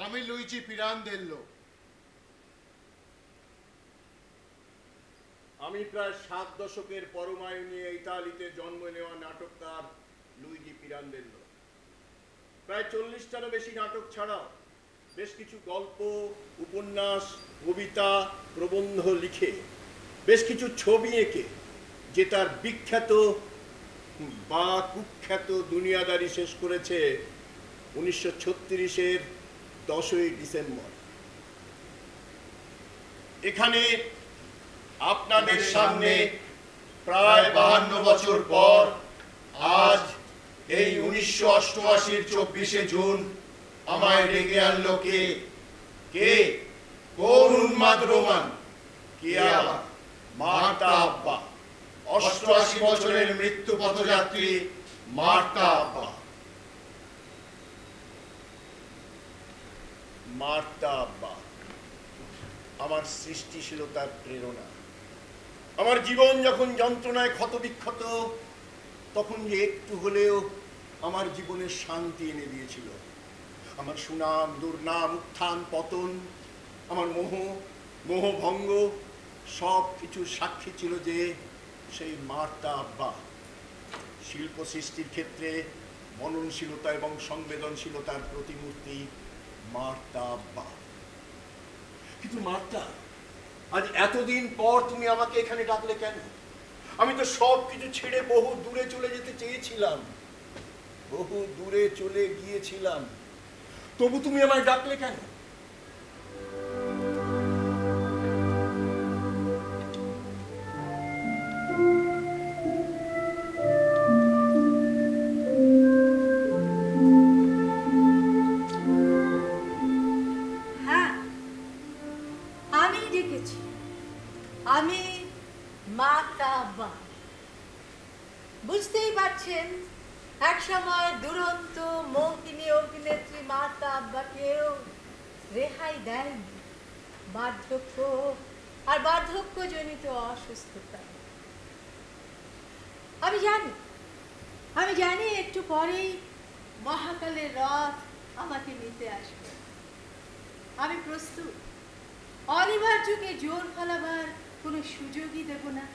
আমি লুইজি পিরান্দেল্লো। আমি প্রায় 7 দশকের পরমায়ু ইতালিতে জন্ম নেওয়া নাটককার লুইজি পিরান্দেল্লো। প্রায় 40টারও বেশি নাটক ছাড়াও বেশ কিছু গল্প, উপন্যাস, কবিতা, প্রবন্ধ লিখে বেশ কিছু ছবি এঁকে যে তার বিখ্যাত বা কুখ্যাত দুনিয়াদারি শেষ করেছে 1936-এর 10ই ডিসেম্বর। এখানে আপনাদের সামনে প্রায় 52 বছর পর আজ এই 1988-র 24শে জুন আমায় ডেকে আনলো কে কোন উন্মাদ রোমান, কে আবার মার্তা আব্বা, 88 বছরের মৃত্যু পথযাত্রী মার্তা আব্বা। মার্তা আব্বা আমার সৃষ্টিশীলতার প্রেরণা। আমার জীবন যখন যন্ত্রণায় ক্ষতবিক্ষত, তখন যে একটু হলেও আমার জীবনে শান্তি এনে দিয়েছিল। আমার সুনাম, দুর্নাম, উত্থান পতন, আমার মোহভঙ্গ সব কিছু সাক্ষী ছিল যে সেই মার্তা আব্বা। শিল্প সৃষ্টির ক্ষেত্রে মননশীলতা এবং সংবেদনশীলতার প্রতিমূর্তি মার্তা আব্বা। কিন্তু মার্তা, আজ এতদিন পর তুমি আমাকে এখানে ডাকলে কেন? আমি তো সব কিছু ছেড়ে বহু দূরে চলে যেতে চেয়েছিলাম, বহু দূরে চলে গিয়েছিলাম, তবু তুমি আমায় ডাকলে কেন? আমি মার্তা আব্বা। বুঝতেই পারছেন, এক সময় দুরন্ত মৌখিনী অভিনেত্রী মার্তা আব্বাকেও রেহাই দেয়নি বার্ধক্য আর বার্ধক্যজনিত অসুস্থতা। আমি জানি একটু পরেই মহাকালের রথ আমাকে নিতে আসবে। আমি প্রস্তুত। অনিবার্যকে জোর ফলাবার কোনো সুযোগই দেব না।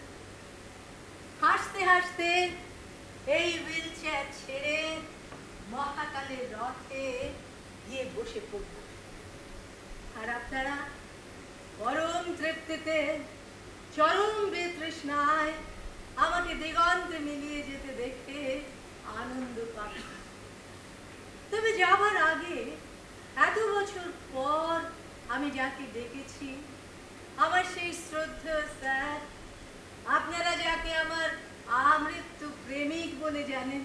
হাসতে হাসতে এই হুইল চেয়ার ছেড়ে মহাকালের রথে গিয়ে বসে পড়ব। আর আপনারা পরম তৃপ্তিতে, চরম বিতৃষ্ণায় আমাকে দিগন্তে মিলিয়ে যেতে দেখে আনন্দ পাবেন। তবে যাবার আগে এত বছর পর আমি যাকে ডেকেছি, আমার সেই শ্রদ্ধেয় স্যার, আপনারা যাকে আমার আমৃত্যু প্রেমিক বলে জানেন,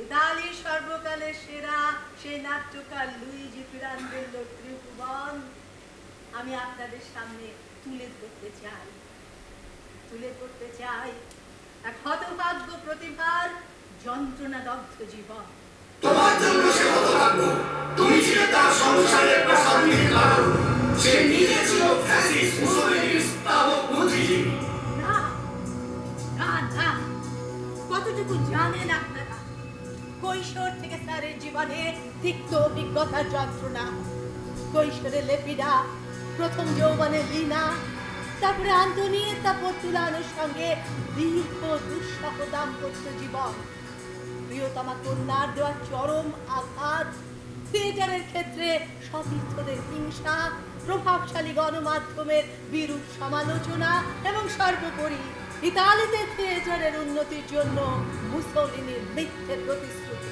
ইতালির সর্বকালের সেরা সেই নাট্যকার লুইজি পিরান্দেল্লো ত্রিভুবন, আমি আপনাদের সামনে তুলে ধরতে চাই এক হতভাগ্য প্রতিভার যন্ত্রণাদগ্ধ জীবন। তোমার জন্য সে হতভাগ্য, তুমি ছিলে তার সংসারের প্রশান্তির কারণ। সে নিজে ছিল ফ্যাসিস্ট মুসলিনের স্থাপক বুদ্ধিজীবী। না না না, কতটুকু জানেন আপনারা? কৈশোর থেকে স্যারের জীবনে তিক্ত অভিজ্ঞতার যন্ত্রণা। কৈশোরে লেপিডা, প্রথম যৌবনে লিনা, তারপরে আন্তনিয়েতা পর্তুলানোর সঙ্গে দীর্ঘ দুঃসহ দাম্পত্য জীবন। প্রিয়তমা কন্যার দেওয়া চরম আঘাত, থিয়েটারের ক্ষেত্রে সতীর্থদের হিংসা, প্রভাবশালী গণমাধ্যমের বিরূপ সমালোচনা এবং সর্বোপরি ইতালিতে থিয়েটারের উন্নতির জন্য মুসোলিনির মিথ্যে প্রতিশ্রুতি।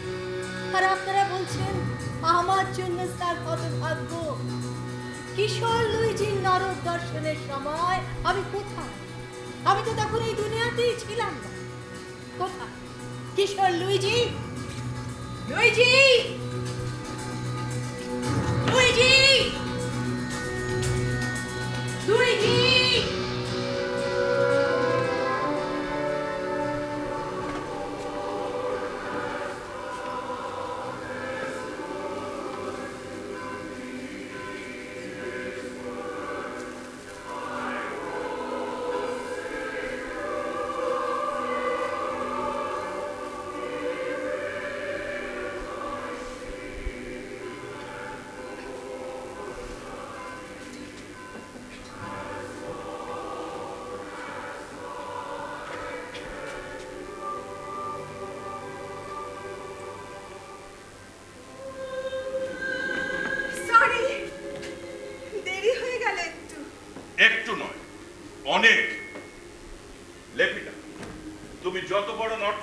আর আপনারা বলছেন আমার জন্য স্যার হতভাগ্য। কিশোর লুইজির নরক দর্শনের সময় আমি কোথায়? আমি তো তখন এই দুনিয়াতেই ছিলাম না। কোথায় কিশোর লুইজি? Luigi, Luigi, Luigi!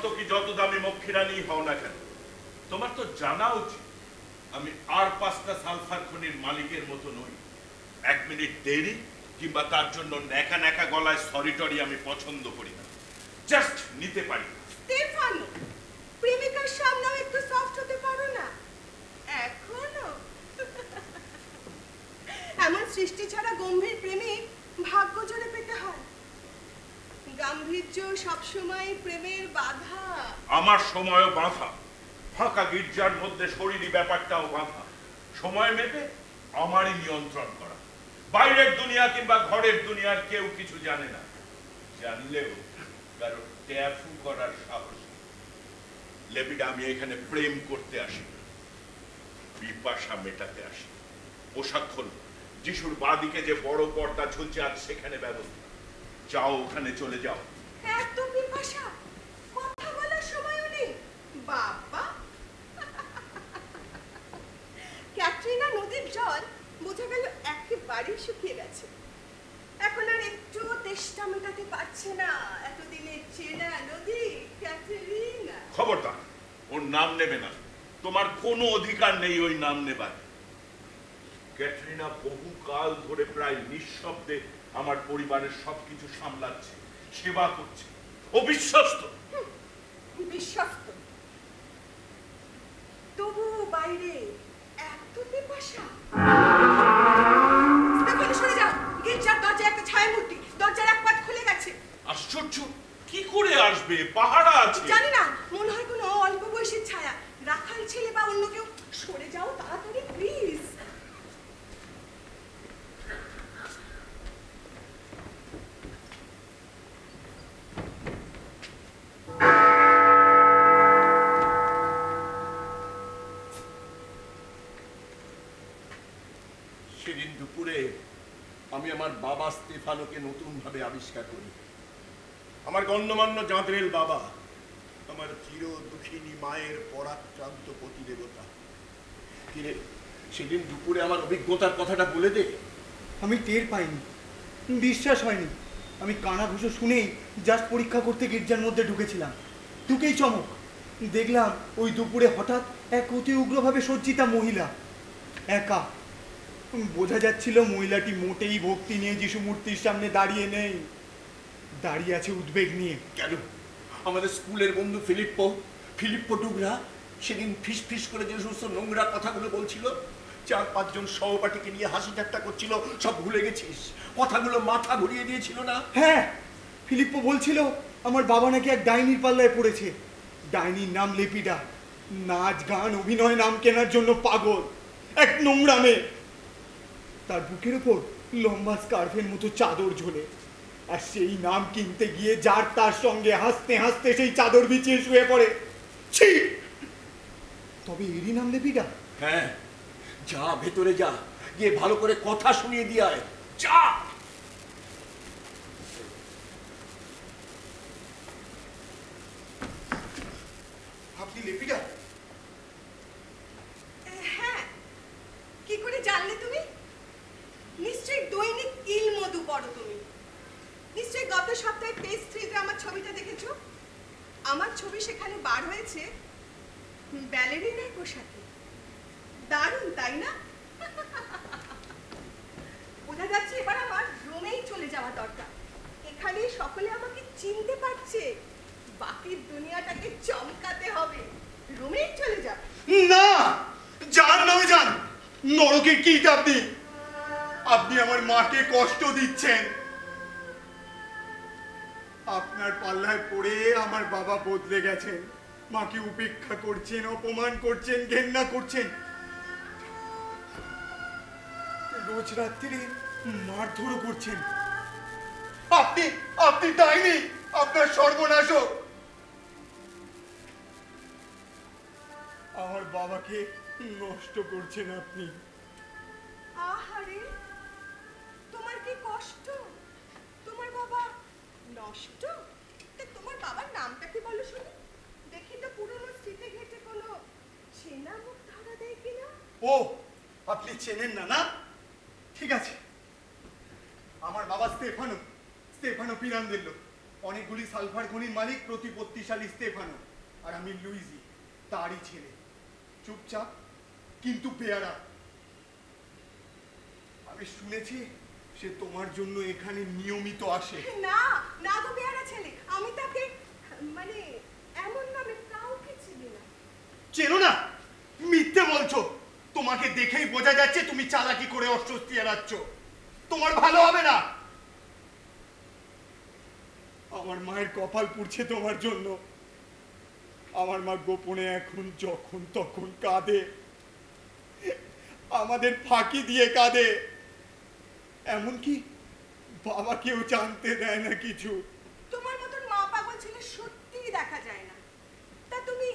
নর্তকী যত দামি মক্ষিরানী হও না কেন, তোমার তো জানা উচিত আমি আর 5টা সালফার খনির মালিকের মতো নই। 1 মিনিট দেরি কিংবা তার জন্য ন্যাকা ন্যাকা গলায় সরি টরি আমি পছন্দ করি না, জাস্ট নিতে পারি। স্টেফানো, প্রেমিকার সামনেও একটু সফট হতে পারো না এখনো? এমন সৃষ্টি ছাড়া গম্ভীর প্রেমিক ভাগ্য জোরে পেতে হয়। গাম্ভীর্য সবসময় প্রেমের বাধা। আমার সময়ও বাধা, ফাঁকা গির্জার মধ্যে শরীরী ব্যাপারটাও বাধা। সময় মেপে আমারই নিয়ন্ত্রণ করা। বাইরের দুনিয়া কিংবা ঘরের দুনিয়ার কেউ কিছু জানে না, জানলেও কারো ট্যাফু করার সাহস নেই। লেপিডা, আমি এখানে প্রেম করতে আসি, পিপাসা মেটাতে আসি। পোশাক খোল, যিশুর বাদিকে যে বড় পর্দা ঝুলছে আজ সেখানে ব্যবস্থা। যাও, ওখানে চলে যাও। এত পিপাসা, কথা বলার সময়ও নেই বাবা। ক্যাটরিনা নদীর জল বোঝা গেল একেবারেই শুকিয়ে গেছে। এখন আর একটু তেষ্টা মেটাতে পারছে না এতদিনের চেনা নদী ক্যাটরিনা। খবরদার, ওর নাম নেবে না। তোমার কোনো অধিকার নেই ওই নাম নেবার। ক্যাটরিনা বহুকাল ধরে প্রায় নিঃশব্দে আমার পরিবারের সবকিছু সামলাচ্ছে, সেবা করছে। ও বিশ্বস্ত। বিশ্বস্ত, তবু বাইরে এত পিপাসা। স্টেফানো, সরে যাও। গির্জার দরজায় একটা ছায়ামূর্তি, দরজার এক পাট খুলে গেছে। আশ্চর্য, কি করে আসবে? পাহারা আছে। জানি না, মনে হয় কোনো অল্প বয়সের ছায়া। রাখাল ছেলে বা অন্য কেউ। সরে যাও তাড়াতাড়ি প্লিজ। সেদিন দুপুরে আমি আমার বাবা স্টেফানোকে নতুন ভাবে আবিষ্কার করি। আমার গণ্যমান্য জাঁদরেল বাবা, আমার চির দুঃখিনী মায়ের পরাক্রান্ত প্রতিদেবতা। কিরে, সেদিন দুপুরে আমার অভিজ্ঞতার কথাটা বলে দে। আমি টের পাইনি, বিশ্বাস হয়নি। আমি কানাঘুষো শুনেই জাস্ট পরীক্ষা করতে গির্জার মধ্যে ঢুকেছিলাম। ঢুকেই চমক, দেখলাম ওই দুপুরে হঠাৎ এক অতি উগ্রভাবে সজ্জিতা মহিলা, একা। বোঝা যাচ্ছিল মহিলাটি মোটেই ভক্তি নিয়ে যিশু মূর্তির সামনে দাঁড়িয়ে নেই, দাঁড়িয়ে আছে উদ্বেগ নিয়ে। কেন? আমাদের স্কুলের বন্ধু ফিলিপ্পো ডুগরা সেদিন ফিস ফিস করে যে সমস্ত নোংরা কথাগুলো বলছিল, 4-5 জন সহপাঠীকে নিয়ে হাসি ঠাট্টা করছিল, সব ভুলে গেছিস? কথাগুলো মাথা ঘুরিয়ে দিয়েছিল না? হ্যাঁ, ফিলিপ্পো বলছিল আমার বাবা নাকি এক ডাইনির পাল্লায় পড়েছে। ডাইনির নাম লেপিডা, নাচ গান অভিনয় নাম কেনার জন্য পাগল, এক নোংরা মেয়ে। তার বুকের ওপর লম্বা স্কার্ফের মতো চাদর ঝোলে, আর সেই নাম কিনতে গিয়ে যার তার সঙ্গে হাসতে হাসতে সেই চাদর বিছিয়ে শুয়ে পড়ে। ছি! তবে এরই নাম লেপিডা? হ্যাঁ, যা ভেতরে যা, গিয়ে ভালো করে কথা শুনিয়ে দিয়ে আয়। যা। আপনি লেপিডা? হ্যাঁ, কি করে জানলে তুমি? নিশ্চয়ই দৈনিক ইল মধু পড়ো তুমি। নিশ্চয়ই গত সপ্তাহে পেজ 3-তে আমার ছবিটা দেখেছো। আমার ছবি সেখানে বার হয়েছে ব্যালেরিনার পোশাকে। দারুণ, তাই না? বোঝা যাচ্ছে এবার আমার রোমেই চলে যাওয়া দরকার। এখানে সকলে আমাকে চিনতে পারছে, বাকি দুনিয়াটাকে চমকাতে হবে। রোমেই চলে যাও। না, যান নামে যান, নরকের কীট আপনি। আপনি আমার মাকে কষ্ট দিচ্ছেন। আপনার পাল্লায় পড়ে আমার বাবা বদলে গেছেন, মাকে উপেক্ষা করছেন, অপমান করছেন, ঘেন্না করছেন। রোজ রাত্রিরে মারধরও করছেন। আপনি ডাইনি, আপনার সর্বনাশ হোক। আমার বাবাকে নষ্ট করছেন আপনি। আহারে, তোমার কি কষ্ট? তোমার বাবা নষ্ট? তোমার বাবার নামটা কি বলো শুনি? দেখি তো পুরনো স্মৃতি ঘেটে কোনো চেনা মুখ ধরা দেয় কিনা। ও, আপনি চেনেন না? না, ঠিক আছে। আমার বাবা স্টেফানো পিরান্দেল্লো। অনেকগুলি সালফার খনির মালিক প্রতিপত্তিশালী স্তেফানো, আর আমি লুইজি, তারই ছেলে। চুপচাপ কিন্তু পেয়ারা। আমি শুনেছি সে তোমার জন্য এখানে নিয়মিত আসে। না না গো পেয়ারা ছেলে, আমি তাকে মানে এমন নামে কাউকে চিনি না। চেনো না? মিথ্যে বলছো। তোমাকে দেখেই বোঝা যাচ্ছে তুমি চালাকি করে অস্বস্তি এড়াচ্ছ। তোমার ভালো হবে না। আমার মায়ের কপাল পুড়ছে তোমার জন্য। আমার মা গোপনে এখন যখন তখন কাঁদে, আমাদের ফাঁকি দিয়ে কাঁদে। এমনকি বাবাকেও জানতে দেয় না কিছু। তোমার মতন মা পাগল ছেলে সত্যিই দেখা যায় না। তা তুমি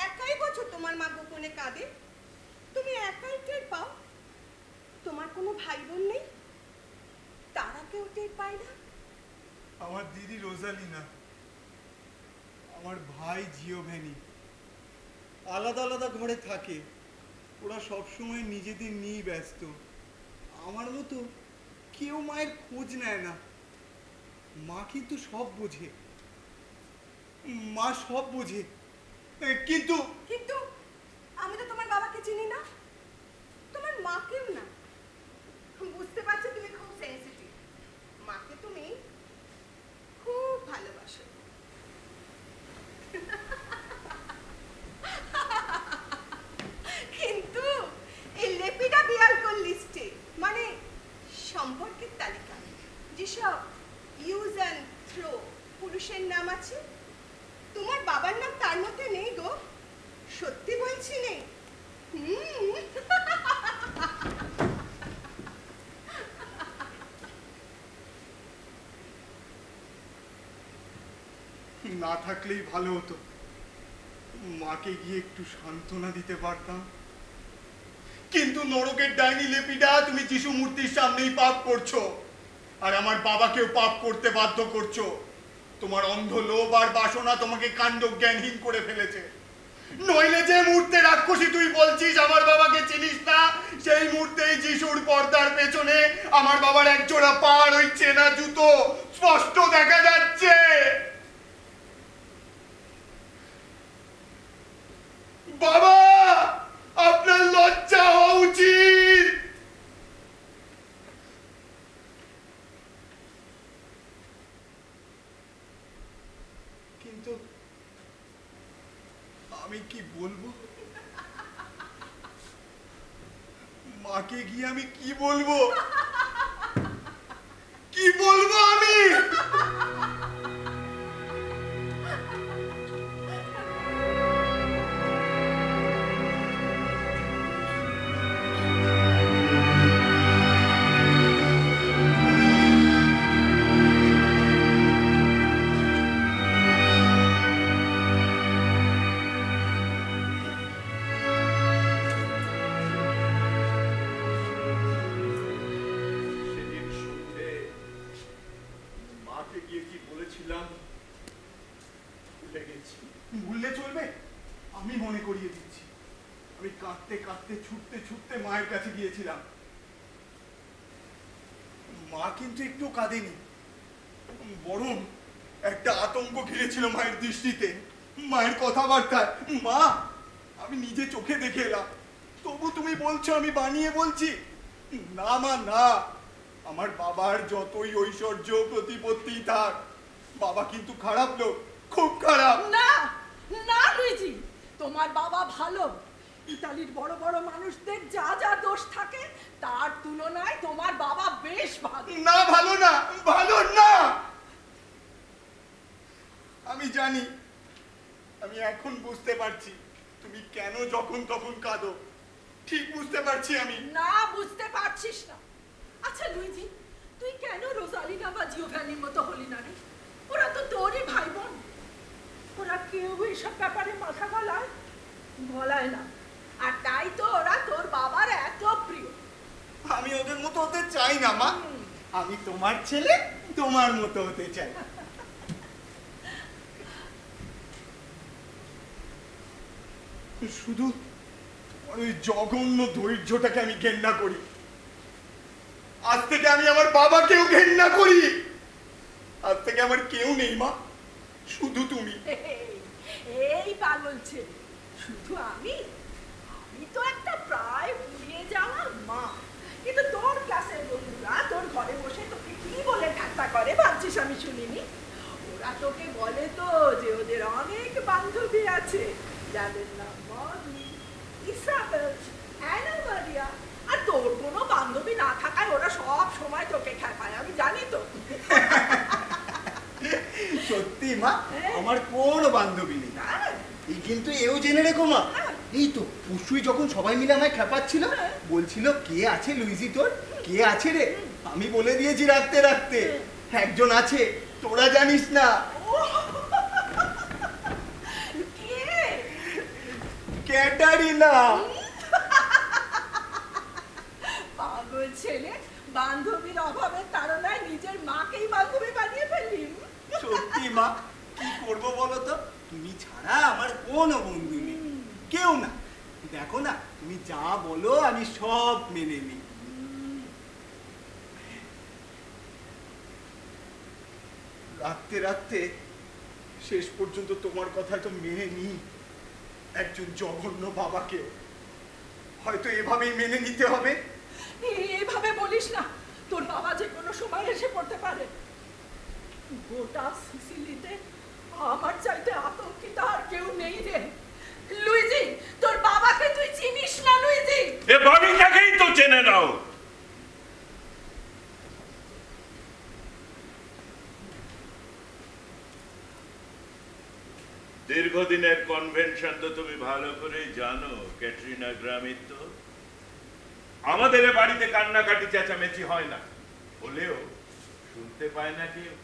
একাই বোঝো তোমার মা গোপনে কাঁদে? তুমি একাই টের পাও? তোমার কোনো ভাই বোন নেই? তারা কেউ টের পায় না? আমার দিদি রোজালিনা, আমার ভাই জিওভ্যানি আলাদা আলাদা ঘরে থাকে। ওরা সবসময় নিজেদের নিয়েই ব্যস্ত। আমার মতো কেউ মায়ের খোঁজ নেয় না। মা কিন্তু সব বোঝে, মা সব বোঝে। কিন্তু কিন্তু আমি তো তোমার বাবাকে চিনি না, তোমার মাকেও না। বুঝতে পারছো তুমি খুব সেনসিটিভ। মাকে তুমি খুব ভালোবাসো। কিন্তু এই লেপিটা বিয়ালকোর লিস্টে, মানে সম্পর্কের তালিকা, যেসব ইউজ অ্যান্ড থ্রো পুরুষের নাম আছে, তোমার বাবার নাম তার মধ্যে নেই গো। সত্যি বলছি নেই। না থাকলেই ভালো হতো। মাকে গিয়ে একটু সান্ত্বনা দিতে পারতাম। কিন্তু নরকের ডাইনি লেপিডা, তুমি যিশু মূর্তির সামনেই পাপ করছো, আর আমার বাবাকেও পাপ করতে বাধ্য করছো। তোমার অন্ধ লোভ আর বাসনা তোমাকে কাণ্ডজ্ঞানহীন করে ফেলেছে। নইলে যে মুহূর্তে রাক্ষসী তুই বলছিস আমার বাবাকে চিনিস না, সেই মুহূর্তেই যিশুর পর্দার পেছনে আমার বাবার এক জোড়া পার ওই চেনা জুতো স্পষ্ট দেখা যাচ্ছে। বাবা, আপনার লজ্জা হওয়া উচিত। কিন্তু আমি কি বলবো? মাকে গিয়ে আমি কি বলবো? কি বলবো আমি? সেদিন সন্ধে মাকে গিয়ে কি বলেছিলাম ভুলে গেছি। ভুললে চলবে? আমি মনে করিয়ে দিচ্ছি। আমি কাঁদতে কাঁদতে ছুটতে ছুটতে মায়ের কাছে গিয়েছিলাম। মা কিন্তু একটু কাঁদেনি, বরং একটা আতঙ্ক ঘিরেছিল মায়ের দৃষ্টিতে, মায়ের কথাবার্তায়। মা, আমি নিজে চোখে দেখে এলাম, তবু তুমি বলছো আমি বানিয়ে বলছি? না মা, না। আমার বাবার যতই ঐশ্বর্য প্রতিপত্তি থাক, বাবা কিন্তু খারাপ লোক, খুব খারাপ। না না লুইজি, তোমার বাবা ভালো। ইতালির বড় বড় মানুষদের যা যা দোষ থাকে তার তুলনায় তোমার বাবা বেশ ভালো। না, ভালো না, ভালো না। আমি জানি, আমি এখন বুঝতে পারছি তুমি কেন যখন তখন কাঁদো। ঠিক বুঝতে পারছি আমি। না, বুঝতে পারছিস না। আচ্ছা লুইজি, তুই কেন রোজালিনা বা জিওভ্যানির মতো হলি না রে? ওরা তো তোরই ভাই বোন। ওরা কেউ এইসব ব্যাপারে মাথা গলায় না, আর তাই তো ওরা তোর বাবার এত প্রিয়। আমি ওদের মতো হতে চাই না মা। আমি তোমার ছেলে, তোমার মতো হতে চাই। শুধু ওই জঘন্য ধৈর্যটাকে আমি ঘেন্না করি। আজ থেকে আমি আমার বাবাকেও ঘেন্না করি। আজ থেকে আমার কেউ নেই মা, শুধু তুমি। এই পাগল ছেলে, শুধু আমি তো একটা প্রায় ফুরিয়ে যাওয়া মা, কিন্তু তোর ক্লাসের বন্ধুরা তোর ঘরে বসে তোকে কি বলে ঠাট্টা করে ভাবছিস আমি শুনিনি? ওরা তোকে বলে তো যে ওদের অনেক বান্ধবী আছে, যাদের নাম মনি, ইসাবেল, অ্যানা মারিয়া, আর তোর কোনো বান্ধবী না থাকায় ওরা সব সময় তোকে খেপায়, আমি জানি তো। সত্যি মা, আমার কোনো বান্ধবী নেই। এই কিন্তু এও জেনে রেখো মা, এই তো পরশুই যখন সবাই মিলে আমায় খেপাচ্ছিল, বলছিল কে আছে লুইজি তোর, কে আছে রে, আমি বলে দিয়েছি রাখতে রাখতে একজন আছে, তোরা জানিস না। ক্যাটারিনা। পাগল ছেলে, বান্ধবীর অভাবের তাড়নায় নিজের মাকেই বান্ধবী বানিয়ে ফেললি। সত্যি মা, কি করবো বলো তো, তুমি ছাড়া আমার কোনো বন্ধু নেই, কেউ না। দেখো না, তুমি যা বলো আমি সব মেনে নিই। রাখতে রাখতে শেষ পর্যন্ত তোমার কথা তো মেনে নিই, একজন জঘন্য বাবাকেও হয়তো এভাবেই মেনে নিতে হবে। এভাবে বলিস না, তোর বাবা যে কোনো সময় এসে পড়তে পারে। গোটা সিসিলিতে আমার চাইতে আতঙ্কিত আর কেউ নেই রে। লুইজি, তোর বাবাকে তুই চিনিস না? লুইজি, এ বাড়িটাকেই তো চেনে নাও। দীর্ঘদিনের কনভেনশন তো তুমি ভালো করেই জানো ক্যাটরিনা গ্রামিত্য। আমাদের বাড়িতে কান্নাকাটি চেঁচামেচি হয় না, হলেও শুনতে পায় না কেউ।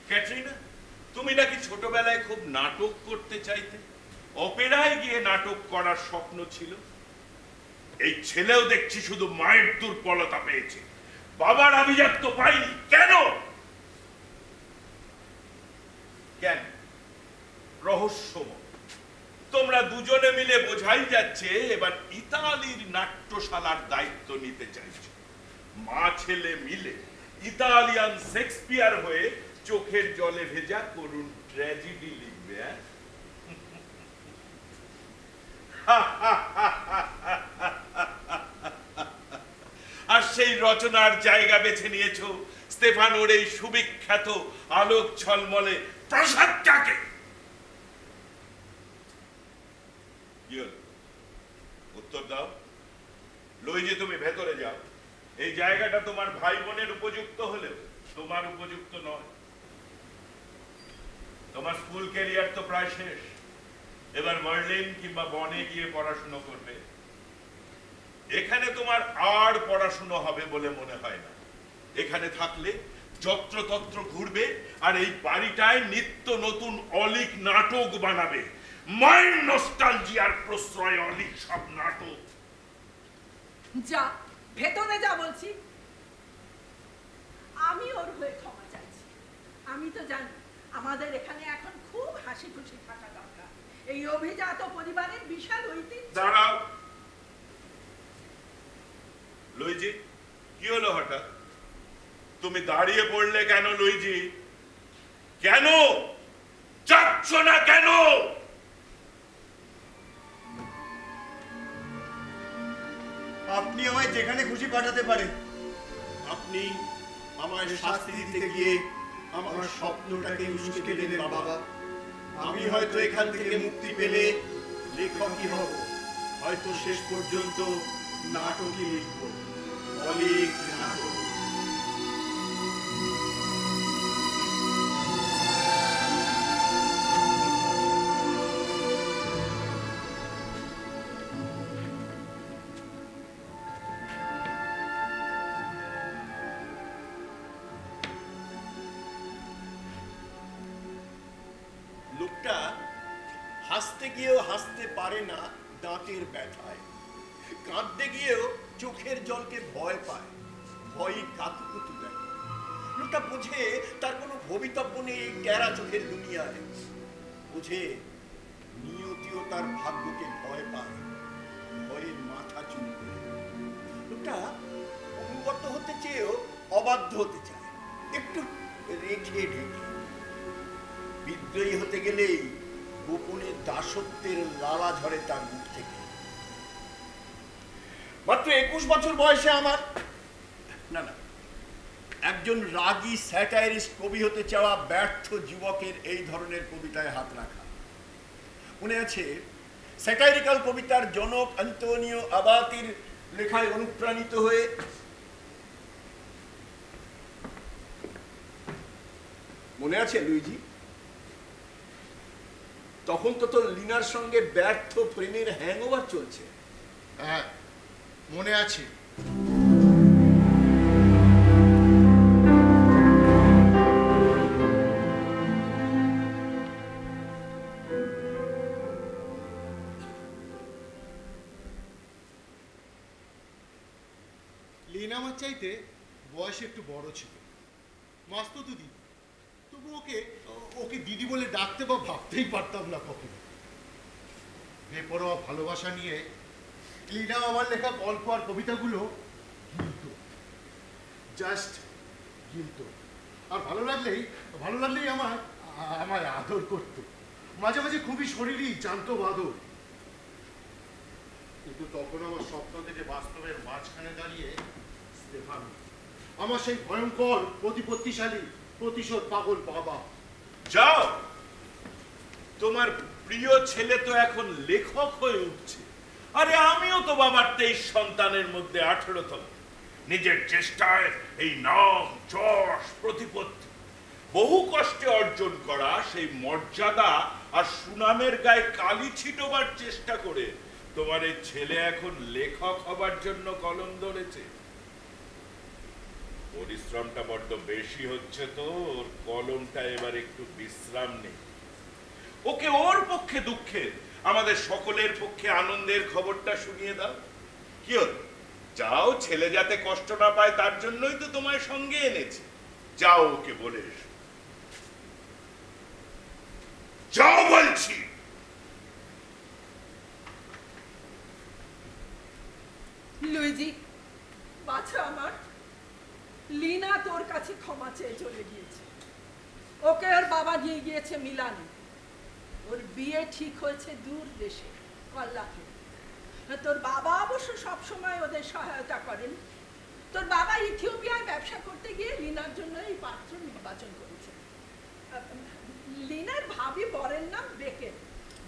ক্যাটরিনা, তুমি নাকি ছোটবেলায় খুব নাটক করতে চাইতে, অপেরায় গিয়ে নাটক করার স্বপ্ন ছিল। এই ছেলেও দেখছি শুধু মায়ের দুর্বলতা পেয়েছে, বাবার আভিজাত্য পাইনি। কেন কেন? রহস্যময়। তোমরা দুজনে মিলে বোঝাই যাচ্ছে এবার ইতালির নাট্যশালার দায়িত্ব নিতে চাইছো। মা ছেলে মিলে ইতালিয়ান শেক্সপিয়ার হয়ে চোখের জলে ভেজা করুণ ট্র্যাজেডি লিখবে। আর সেই রচনার জায়গা বেছে নিয়েছো স্তেফানোর এই সুবিখ্যাত আলোক ঝলমলে প্রাসাদটাকে। উত্তর দাও। লুইজি, তুমি ভেতরে যাও। এই জায়গাটা তোমার ভাই বোনের উপযুক্ত হলেও তোমার উপযুক্ত নয়। তোমার স্কুল ক্যারিয়ার তো প্রায় শেষ, এবার বার্লিন কিংবা বনে গিয়ে পড়াশুনো করবে। এখানে তোমার আর পড়াশুনো হবে বলে মনে হয় না। এখানে থাকলে যত্রতত্র ঘুরবে আর এই বাড়িটায় নিত্য নতুন অলিক নাটক বানাবে। মাইন্ড নস্টালজিয়ার প্রশ্রয় অলিক সব নাটক। যা ভেতরে যা বলছি। আমি ওর হয়ে ক্ষমা চাইছি। আমি তো জানি আমাদের এখানে এখন খুব হাসি খুশি থাকা দরকার। এই অভিজাত পরিবারের বিশাল ঐতিহ্য। দাঁড়াও লুইজি, কি হলো হঠাৎ? তুমি দাঁড়িয়ে পড়লে কেন লুইজি? কেন যাচ্ছ না কেন? আপনি আমায় যেখানে খুশি পাঠাতে পারেন। আপনি আমার শাস্তি দিতে গিয়ে আমার স্বপ্নটাকে উস্কে দিলেন বাবা। আমি হয়তো এখান থেকে মুক্তি পেলে লেখকই হব, হয়তো শেষ পর্যন্ত নাটকই লিখব, অনেক নাটক। লোকটা হাসতে গিয়েও হাসতে পারে না দাঁতের ব্যথায়, কাঁদতে গিয়েও চোখের জলকে ভয় পায়, ভয়ই কাতুকুতু দেয়। লোকটা বোঝে তার কোনো ভবিতব্য নেই টেরা চোখের দুনিয়ায়, বোঝে নিয়তিও তার ভাগ্যকে ভয় পায়, ভয়ের মাথা চুলকে। লোকটা অনুগত হতে চেয়েও অবাধ্য হতে চায়, একটু রেখে ঢেকে। বিদ্রোহী হতে গেলেই গোপনে দাসত্বের লালা ঝরে তার মুখ থেকে। মাত্র 21 বছর বয়সে আমার না না একজন রাগী স্যাটাইরিস্ট কবি হতে চাওয়া ব্যর্থ যুবকের এই ধরনের কবিতায় হাত রাখা। মনে আছে স্যাটাইরিক্যাল কবিতার জনক আন্তোনিও আবাতির লেখায় অনুপ্রাণিত হয়ে মনে আছে লুইজি? তখন তো তোর লিনার সঙ্গে ব্যর্থ প্রেমের হ্যাংওভার চলছে। হ্যাঁ মনে আছে। লিনা আমার চাইতে বয়সে একটু বড় ছিল, মাস্তুতো দিদি। তবু ওকে দিদি বলে ডাকতে বা ভাবতেই পারতাম না কখনো। বেপরোয়া ভালোবাসা নিয়ে লিনা আমার লেখা গল্প আর কবিতাগুলো গিলত, জাস্ট গিলত। আর ভালো লাগলেই আমায় আদর করত। মাঝে মাঝে খুবই শরীরই জানতো আদর। কিন্তু তখন আমার স্বপ্ন থেকে বাস্তবের মাঝখানে দাঁড়িয়ে স্টেফান, আমার সেই ভয়ঙ্কর প্রতিপত্তিশালী প্রতিশোধ পাগল বাবা। যাও, তোমার প্রিয় ছেলে তো এখন লেখক হয়ে উঠছে। আরে আমিও তো বাবার 23 সন্তানের মধ্যে 18তম। নিজের চেষ্টায় এই নাম, যশ, প্রতিপত্তি বহু কষ্টে অর্জন করা সেই মর্যাদা আর সুনামের গায়ে কালি ছিটোবার চেষ্টা করে তোমার এই ছেলে এখন লেখক হবার জন্য কলম ধরেছে। পরিশ্রমটা বড্ড বেশি হচ্ছে তো, ওর কলমটা এবার একটু বিশ্রাম নেই। ওকে ওর পক্ষে দুঃখের, আমাদের সকলের পক্ষে আনন্দের খবরটা শুনিয়ে দাও। কি হল? যাও, ছেলে যাতে কষ্ট না পায় তার জন্যই তো তোমায় সঙ্গে এনেছে। যাও, ওকে বলে এসো। যাও বলছি। লুইজি বাছা আমার, লিনা তোর কাছে ক্ষমা চেয়ে চলে গিয়েছে। ওকে ওর বাবা নিয়ে গিয়েছে মিলানে। ওর বিয়ে ঠিক হয়েছে দূর দেশে, কল্লাকে। তোর বাবা অবশ্য সবসময় ওদের সহায়তা করেন। তোর বাবা ইথিওপিয়ায় ব্যবসা করতে গিয়ে লিনার জন্য এই পাত্র নির্বাচন করেছে। লিনার ভাবি বরের নাম বেকেন।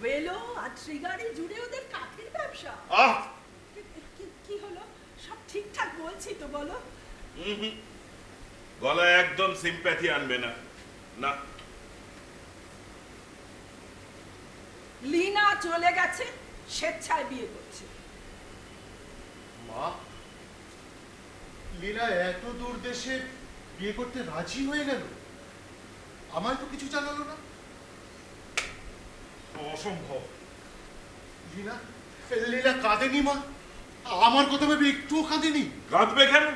ওয়েলো আর ট্রিগারি জুড়ে ওদের কাঠের ব্যবসা। কি হলো? সব ঠিকঠাক বলছি তো, বলো? গলায় একদম সিম্প্যাথি আনবে না। না, লিনা চলে গেছে, স্বেচ্ছায় বিয়ে করছে। মা, লীলা এত দূর দেশে বিয়ে করতে রাজি হয়ে গেল? আমায় তো কিছু জানালো না। অসম্ভব। লীলা কাঁদেনি মা? আমার কথা ভেবে একটুও কাঁদেনি? কাঁদবে কেন?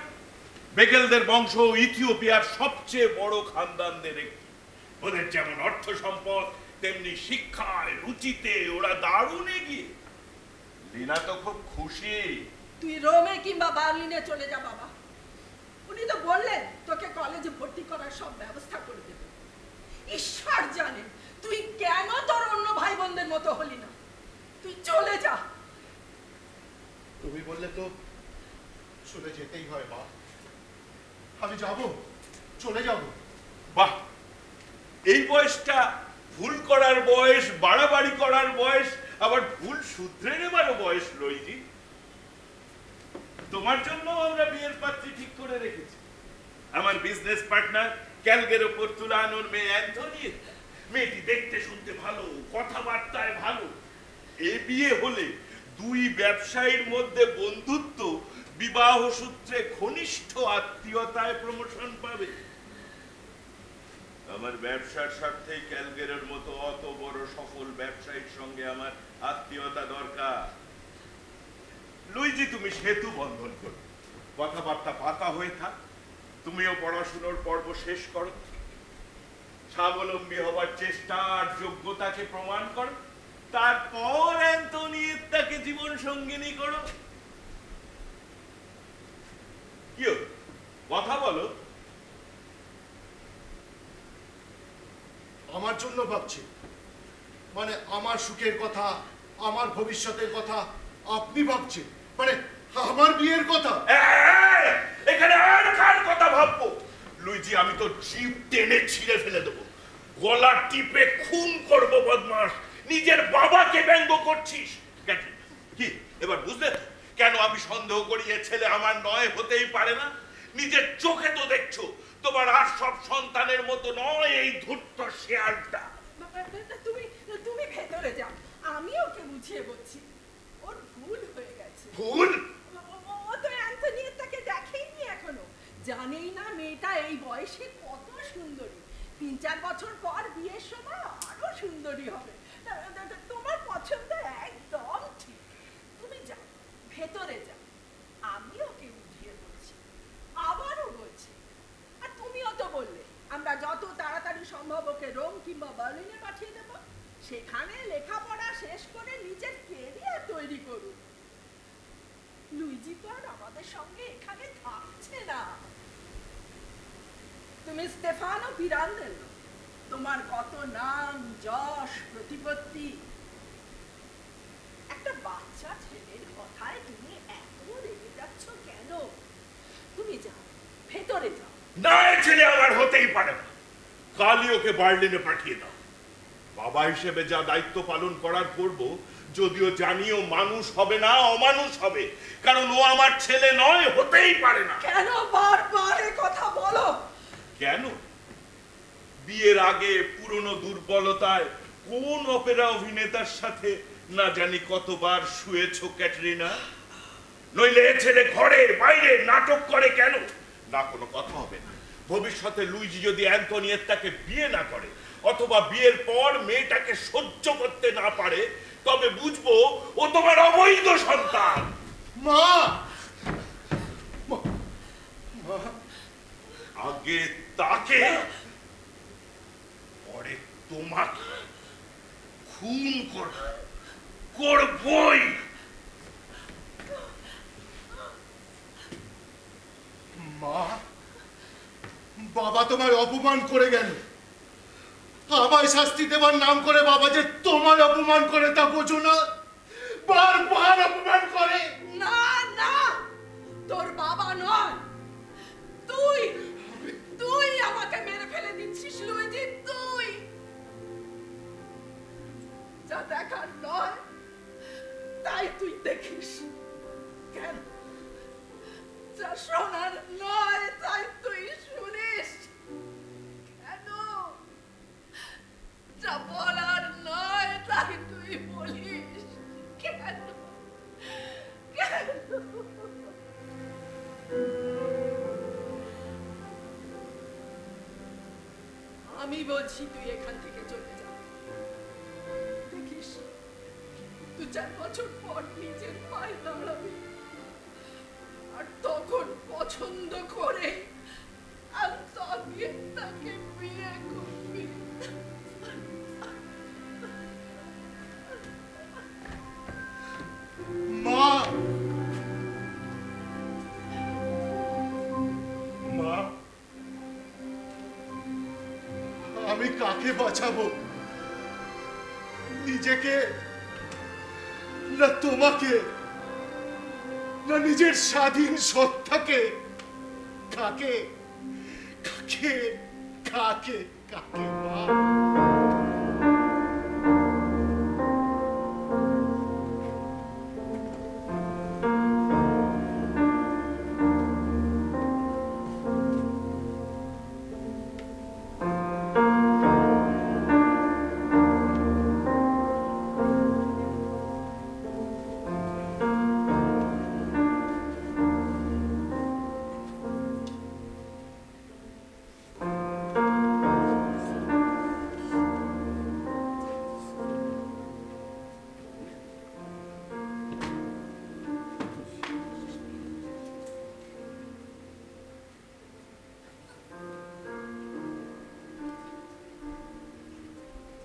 বেকেলদের বংশ ইথিওপিয়ার সবচেয়ে বড় খানদানদের একটি। ওদের যেমন অর্থ সম্পদ, তেমনি শিক্ষায়, রুচিতে ওরা দারুণ এগিয়ে। লিনা তো খুব খুশি। তুই রোমে কিংবা বার্লিনে চলে যা বাবা। উনি তো বললেন তোকে কলেজে ভর্তি করার সব ব্যবস্থা করে দেবে। ঈশ্বর জানেন তুই কেন তোর অন্য ভাই বোনদের মতো হলি না। তুই চলে যা। তুমি বললে তো চলে যেতেই হয় মা। আমি যাব, চলে যাব। বাহ, এই বয়সটা ভুল করার বয়স, বাড়াবাড়ি করার বয়স, আবার ভুল শুধরে নেবারও বয়স রইজি। তোমার জন্য আমরা বিয়ের পাত্রী ঠিক করে রেখেছি। আমার বিজনেস পার্টনার ক্যালগেরো পর্তুলানোর মেয়ে অ্যান্থনিয়েটা। মেয়েটি দেখতে শুনতে ভালো, কথাবার্তায় ভালো। এ বিয়ে হলে দুই ব্যবসায়ীর মধ্যে বন্ধুত্ব বিবাহ সূত্রে ঘনিষ্ঠ আত্মীয়তায় প্রমোশন পাবে। আমার ব্যবসার স্বার্থে ক্যালগেরোর মতো অত বড় সফল ব্যবসায়ীর সঙ্গে আমার আত্মীয়তা দরকার। লুইজি, তুমি সেতু বন্ধন করো, কথাবার্তা পাকা হয়ে থাক। তুমিও পড়াশোনার পর্ব শেষ করো, স্বাবলম্বী হবার চেষ্টা আর যোগ্যতাকে প্রমাণ করো। তারপর অ্যান্থনিয়েত্তাকে জীবন সঙ্গিনী করো। কি কথা বলো? জন্য ভাবছে? মানে আমার সুখের কথা, আমার ভবিষ্যতের কথা আপনি ভাবছেন? মানে আমার বিয়ের কথা? এখানে আর কার কথা ভাববো? লুইজি, আমি তো জিভ টেনে ছিঁড়ে ফেলে দেবো, গলা টিপে খুন করব। বদমাস, নিজের বাবাকে ব্যঙ্গ করছিস। কি এবার বুঝলে তো কেন আমি সন্দেহ করি এ ছেলে আমার নয়? হতেই পারে না। নিজের চোখে তো দেখছো তোমার আর সব সন্তানের মতো নয় এই ধূর্ত শেয়ালটা। তুমি তুমি ভেতরে যাও, আমি ওকে বুঝিয়ে বলছি। ওর ভুল হয়ে গেছে। ভুল? ও তো অ্যান্থনিয়েত্তাকে দেখেইনি এখনো, জানেই না মেয়েটা এই বয়সে কত সুন্দরী। 3-4 বছর পর বিয়ের সময় আরো সুন্দরী হবে। তোমার পছন্দ একদম ঠিক। তুমি যাও, ভেতরে যাও, আমি ওকে বুঝিয়ে বলছি। আবারও বলছি, আর তুমিও তো বললে আমরা যত তাড়াতাড়ি সম্ভব ওকে রোম কিংবা বার্লিনে পাঠিয়ে দেব, সেখানে লেখাপড়া শেষ করে নিজের কেরিয়ার তৈরি করুন। লুইজি তো আর আমাদের সঙ্গে এখানে থাকছে না। তুমি স্টেফানো পিরান্দেলো, তোমার কত নাম যশ প্রতিপত্তি, একটা বাচ্চা ছেলের কথায় তুমি এত রেগে যাচ্ছ কেন? তুমি যাও, ভেতরে যাও। না, এ ছেলে আমার হতেই পারে না। কালই ওকে বার্লিনে পাঠিয়ে দাও। বাবা হিসেবে যা দায়িত্ব পালন করার করব, যদিও জানিও মানুষ হবে না, অমানুষ হবে, কারণ ও আমার ছেলে নয়, হতেই পারে না। কেন বারবার এ কথা বলো? কেন? বিয়ের আগে পুরনো দুর্বলতায় কোন অপেরা অভিনেতার সাথে না জানি কতবার শুয়েছো ক্যাটরিনা? নইলে এ ছেলে ঘরে বাইরে নাটক করে কেন? না, কোনো কথা হবে না। ভবিষ্যতে লুইজি যদি অ্যান্থনিয়েত্তাকে বিয়ে না করে, অথবা বিয়ের পর মেয়েটাকে সহ্য করতে না পারে, তবে বুঝবো ও তোমার অবৈধ সন্তান। মা! আগে তাকে, পরে তোমাকে খুন করবই। মা, বাবা তোমায় অপমান করে গেল। আমায় শাস্তি দেবার নাম করে বাবা যে তোমায় অপমান করে তা বোঝো না? বারবার অপমান করে। না না, তোর বাবা নয়, তুই তুই আমাকে মেরে ফেলে দিচ্ছিস লুইজি। তুই যা দেখার নয় তাই তুই দেখিস। কেন? যা শোনার নয় তাই তুই শুনিস। কেন? যা বলার নয় তাই তুই বলিস। কেন? কেন? আমি বলছি তুই এখান থেকে চলে যা। দেখিস 2-4 বছর পর নিজের পায়ে দাঁড়াবি, আর তখন পছন্দ করে তাকে বিয়ে করবি। মা! মা, আমি কাকে বাঁচাবো? নিজেকে, না তোমাকে, না নিজের স্বাধীন সত্তাকে? কাকে কাকে কাকে কাকে মা?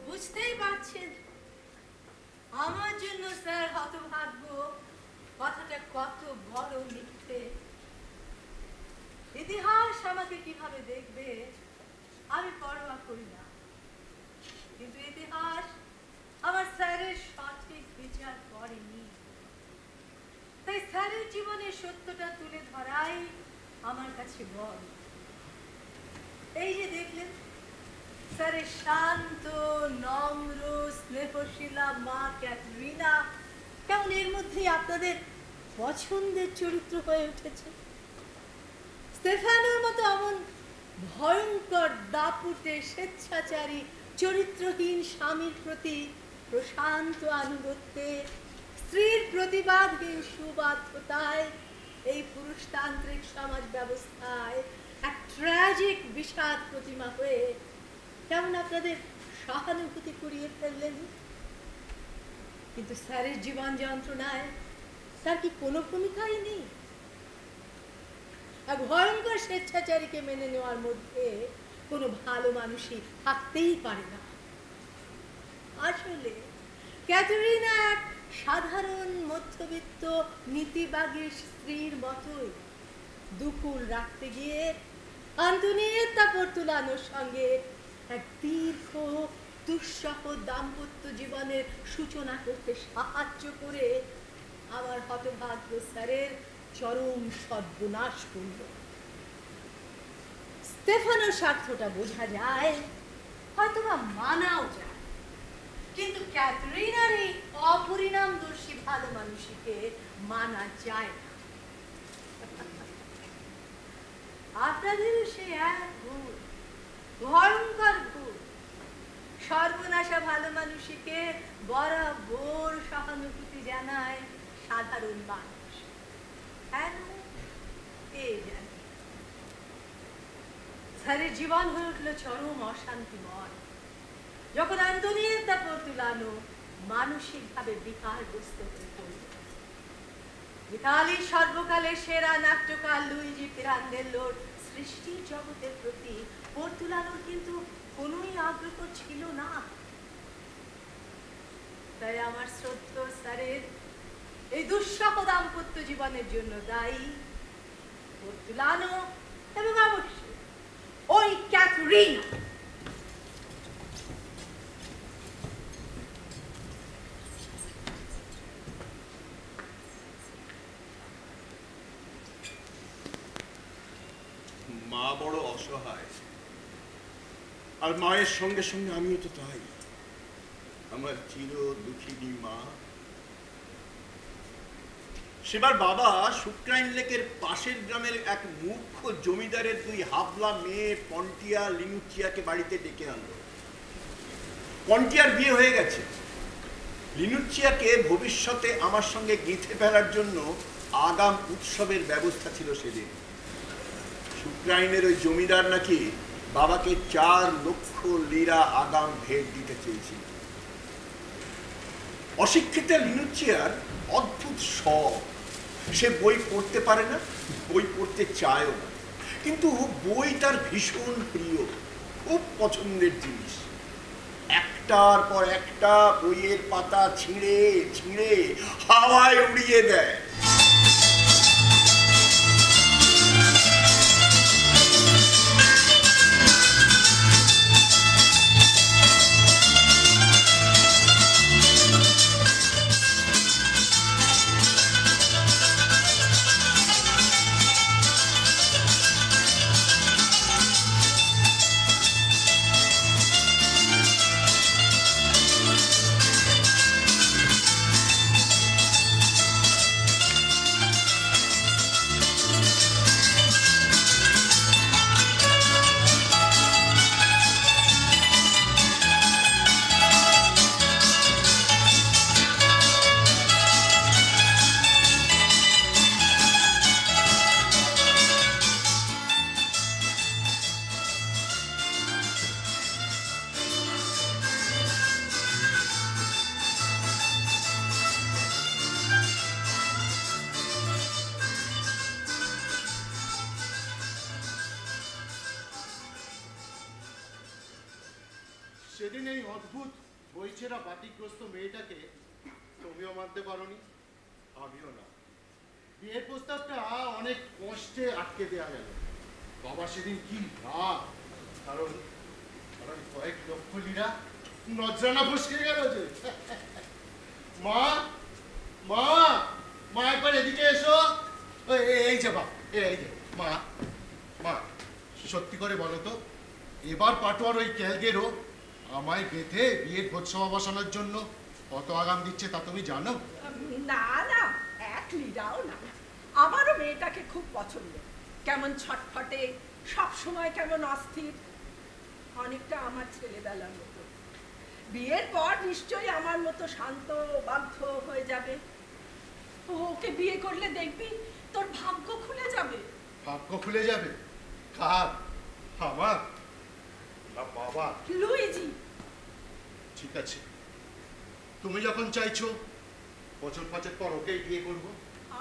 বুঝতেই পারছেন আমার জন্য স্যার হতভাগ্য কথাটা কত বড় মিথ্যে। ইতিহাস আমাকে কিভাবে দেখবে আমি পরোয়া করি না। কিন্তু ইতিহাস আমার স্যারের সঠিক বিচার করেনি। তাই স্যারের জীবনের সত্যটা তুলে ধরাই আমার কাছে বল। এই যে দেখলেন স্যারের শান্ত, নম্র, স্নেহশীলা মা ক্যাটরিনা কেমন এর মধ্যেই আপনাদের পছন্দের চরিত্র হয়ে উঠেছে। স্টেফানোর মতো এমন ভয়ঙ্কর, দাপুটে, স্বেচ্ছাচারী, চরিত্রহীন স্বামীর প্রতি প্রশান্ত আনুগত্যে, স্ত্রীর প্রতিবাদহীন সুবাধ্যতায় এই পুরুষতান্ত্রিক সমাজ ব্যবস্থায় এক ট্র্যাজিক বিষাদ প্রতিমা হয়ে কেমন আপনাদের সহানুভূতি কুড়িয়ে ফেললেন। কিন্তু স্যারের জীবন যন্ত্রণায় তার কি কোনো ভূমিকাই নেই? এক ভয়ঙ্কর স্বেচ্ছাচারীকে মেনে নেওয়ার মধ্যে কোনো ভালো মানুষই থাকতেই পারে না। আসলে ক্যাটারিনা এক সাধারণ মধ্যবিত্ত নীতিবাগী স্ত্রীর মতোই দুকুল রাখতে গিয়ে আন্তনিয়েত্তা পর্তুলানোর সঙ্গে এক দীর্ঘ দুঃসহ দাম্পত্য জীবনের সূচনা করতে সাহায্য করে আমার হতভাগ্য স্যারের চরম সর্বনাশ করল। স্টেফানোর স্বার্থটা বোঝা যায়, হয়তোবা মানাও যায়, কিন্তু ক্যাটরিনার এই অপরিণামদর্শী ভালো মানুষকে মানা যায় না। আপনাদের সে এক ভুল, ভয়ঙ্কর ভুল। সর্বনাশা ভালো মানুষকে বরাবর সহানুভূতি জানায় সাধারণ মানুষ। কেন? এই জানি স্যারের জীবন হয়ে উঠল চরম অশান্তিময় যখন আন্তনিয়েত্তা পর্তুলানো মানসিকভাবে বিকারগ্রস্ত হয়ে পড়ল। ইতালির সর্বকালের সেরা নাট্যকার লুইজি পিরান্দেল্লোর সৃষ্টির জগতের প্রতি পর্তুলানোর কিন্তু কোনোই আগ্রহ ছিল না। তাই আমার শ্রদ্ধেয় স্যারের এই দুঃসহ দাম্পত্য জীবনের জন্য দায়ী পর্তুলানো এবং অবশ্যই ওই ক্যাটরিনা। মা বড় অসহায়, আর মায়ের সঙ্গে সঙ্গে আমিও তো তাই। আমার চির দুঃখিনী মা। সেবার বাবা শুক্রাইন লেকের পাশের গ্রামের এক মূর্খ জমিদারের দুই হাবলা মেয়ে পন্টিয়া লিনুচিয়াকে বাড়িতে ডেকে আনলো। পন্টিয়ার বিয়ে হয়ে গেছে। লিনুচিয়াকে ভবিষ্যতে আমার সঙ্গে গেঁথে ফেলার জন্য আগাম উৎসবের ব্যবস্থা ছিল সেদিন। শুক্রাইনের ওই জমিদার নাকি বাবাকে 4 লক্ষ লিরা আগাম ভেট দিতে চেয়েছিল। অশিক্ষিত লিনুচিয়ার অদ্ভুত শখ, সে বই পড়তে পারে না, বই পড়তে চায়ও না, কিন্তু বই তার ভীষণ প্রিয়, খুব পছন্দের জিনিস। একটার পর একটা বইয়ের পাতা ছিঁড়ে ছিঁড়ে হাওয়ায় উড়িয়ে দেয়। সেদিন এই অদ্ভুত বইছেরা বাতিগ্রস্ত মেয়েটাকে তুমিও মানতে পারোনি, আমিও না। বিয়ের প্রস্তাবটা অনেক কষ্টে আটকে দেওয়া গেল। বাবা সেদিন কি রাগ, কারণ কয়েক লক্ষ লিরা নজরানা ফসকে গেল যে। মা মা মা একবার এদিকে এসো। এই যে বাপ, এই যে মা। মা সত্যি করে বলো তো, এবার পাটোয়ার ওই ক্যালগেরও আমায় বেঁধে বিয়ের ভোজসভা বসানোর জন্য কত আগাম দিচ্ছে তা তুমি জানো? না না, এক লিডাও না। আমারও মেয়েটাকে খুব পছন্দ। কেমন ছটফটে, সব সময় কেমন অস্থির, অনেকটা আমার ছেলেবেলার মতো। বিয়ের পর নিশ্চয়ই আমার মতো শান্ত বাধ্য হয়ে যাবে। ওকে বিয়ে করলে দেখবি তোর ভাগ্য খুলে যাবে। ভাগ্য খুলে যাবে? কার? আমার না বাবা? লুইজি। ঠিক আছে, তুমি যখন চাইছো বছর 5 পর ওকেই বিয়ে করবো।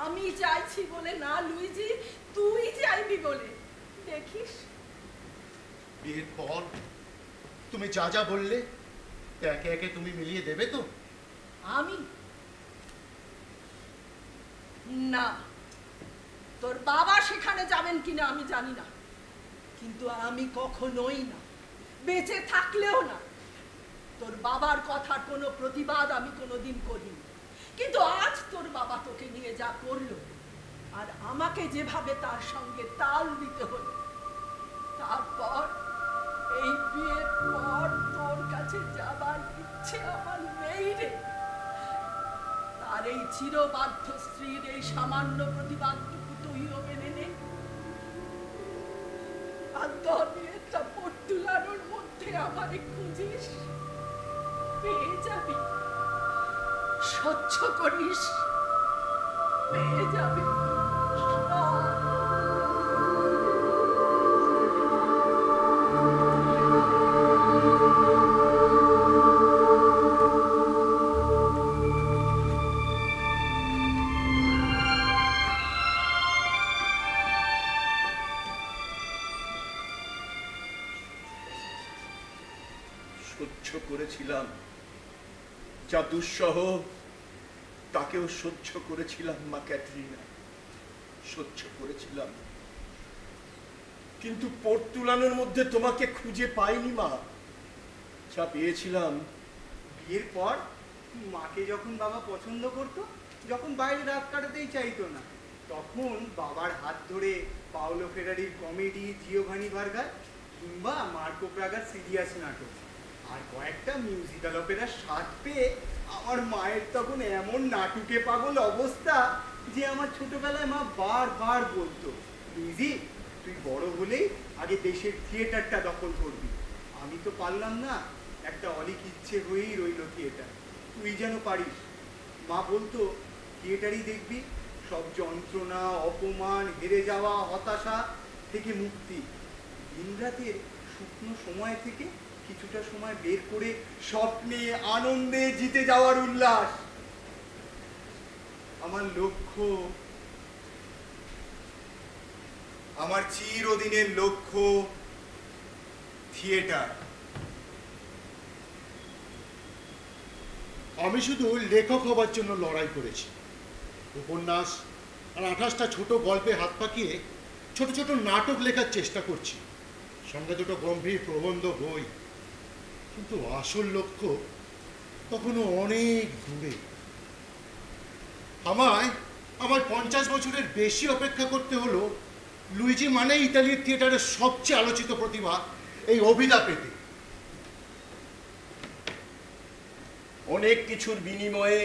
আমি চাইছি বলে না লুইজি, তুই চাইবি বলে। দেখিস বিয়ের পর তুমি যা যা বললে একে একে তুমি মিলিয়ে দেবে তো? আমি না, তোর বাবা সেখানে যাবেন কিনা আমি জানি না, কিন্তু আমি কখনোই না, বেঁচে থাকলেও না। তোর বাবার কথার কোনো প্রতিবাদ আমি কোনোদিন করিনি, কিন্তু আজ তোর বাবা তোকে নিয়ে যা করলো আর আমাকে যেভাবে তার সঙ্গে তাল দিতে হলো, তারপর এই বিয়ের পর তোর কাছে যাবার ইচ্ছে আমার নেই রে। তার এই চিরবাধ্য স্ত্রীর এই সামান্য প্রতিবাদটুকু তুইও মেনে নে। আর দরবিয়েরটা পর্তুলানোর মধ্যে আমারে খুঁজিস, পেয়ে যাবি। সহ্য করিস, পেয়ে যাবি। সহ্য করেছিলাম যা দুঃসহ, তাকেও সহ্য করেছিলাম মা ক্যাথরিনা, সহ্য করেছিলাম। কিন্তু পর্তুলানোর মধ্যে তোমাকে খুঁজে পাইনি মা। যা পেয়েছিলাম বিয়ের পর মাকে যখন বাবা পছন্দ করত, যখন বাইরে রাত কাটাতেই চাইতো না, তখন বাবার হাত ধরে পাওলো ফেরারির কমেডি, জিওভানি ভার্গার কিংবা মার্কো প্রাগার সিরিয়াস নাটক আর কয়েকটা মিউজিক্যাল অপেরার স্বাদ পেয়ে আমার মায়ের তখন এমন নাটুকে পাগল অবস্থা যে আমার ছোটবেলায় মা বারবার বলতো, লুইজি তুই বড় হলেই আগে দেশের থিয়েটারটা দখল করবি। আমি তো পারলাম না, একটা অলিক ইচ্ছে হয়েই রইল থিয়েটার। তুই যেন পারিস। মা বলতো থিয়েটারই দেখবি সব যন্ত্রণা, অপমান, হেরে যাওয়া, হতাশা থেকে মুক্তি। দিনরাতের শুকনো সময় থেকে কিছুটা সময় বের করে স্বপ্নে, আনন্দে জিতে যাওয়ার উল্লাস আমার লক্ষ্য, আমার চিরদিনের লক্ষ্য থিয়েটার। আমি শুধু লেখক হবার জন্য লড়াই করেছি। উপন্যাস আর 28টা ছোট গল্পে হাত পাকিয়ে ছোট ছোট নাটক লেখার চেষ্টা করছি, সঙ্গে দুটো গম্ভীর প্রবন্ধ বই। কিন্তু আসল লক্ষ্য তখনও অনেক দূরে। আমায় আমার 50 বছরের বেশি অপেক্ষা করতে হলো লুইজি মানে ইতালির থিয়েটারের সবচেয়ে আলোচিত প্রতিভা এই অভিধা পেতে। অনেক কিছুর বিনিময়ে,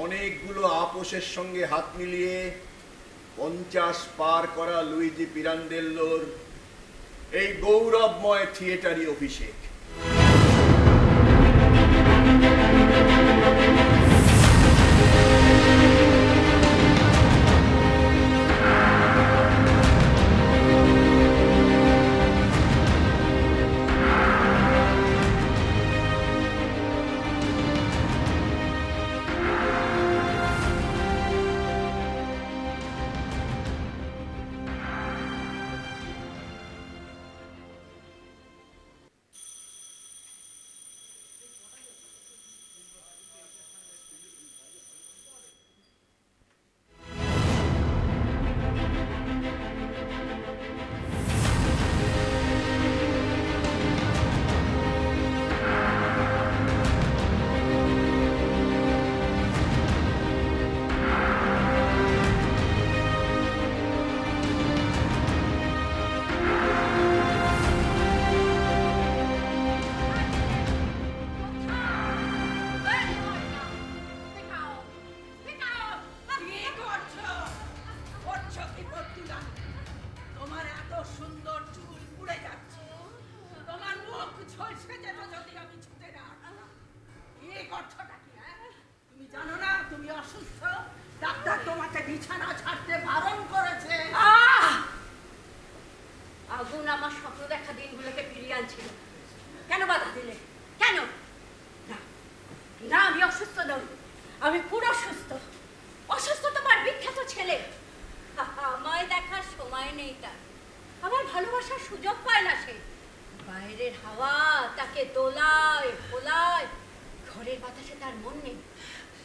অনেকগুলো আপোষের সঙ্গে হাত মিলিয়ে 50 পার করা লুইজি পিরান্দেল্লোর এই গৌরবময় থিয়েটারি অভিষেক। আগুন আমার স্বপ্ন দেখা দিনগুলোকে ফিরিয়ে আনছিল। কেন বাধা দিলে? কেন? না না, আমি অসুস্থ নই, আমি পুরো সুস্থ। অসুস্থ তোমার বিখ্যাত ছেলে। আমায় দেখার সময় নেই তার, আমার ভালোবাসার সুযোগ পায় না সে। বাইরের হাওয়া তাকে দোলায় ফোলায়, ঘরের বাতাসে তার মন নেই।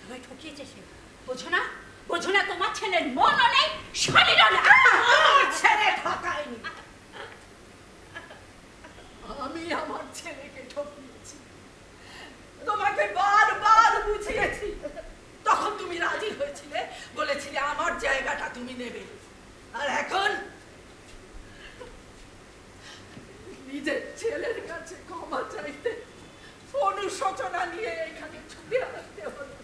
আমায় ঠকিয়েছে সে। বোঝো না, বোঝো না তোমার ছেলের মনও নেই, শরীরও নেই। আমার ছেলে ঠকায়নি, আমি আমার ছেলেকে ঠকিয়েছি। তোমাকে বারবার বুঝিয়েছি, তখন তুমি রাজি হয়েছিলে, বলেছিলে আমার জায়গাটা তুমি নেবে। আর এখন নিজের ছেলের কাছে ক্ষমা চাইতে অনুশোচনা নিয়ে এখানে ছুটে আসতে হলো।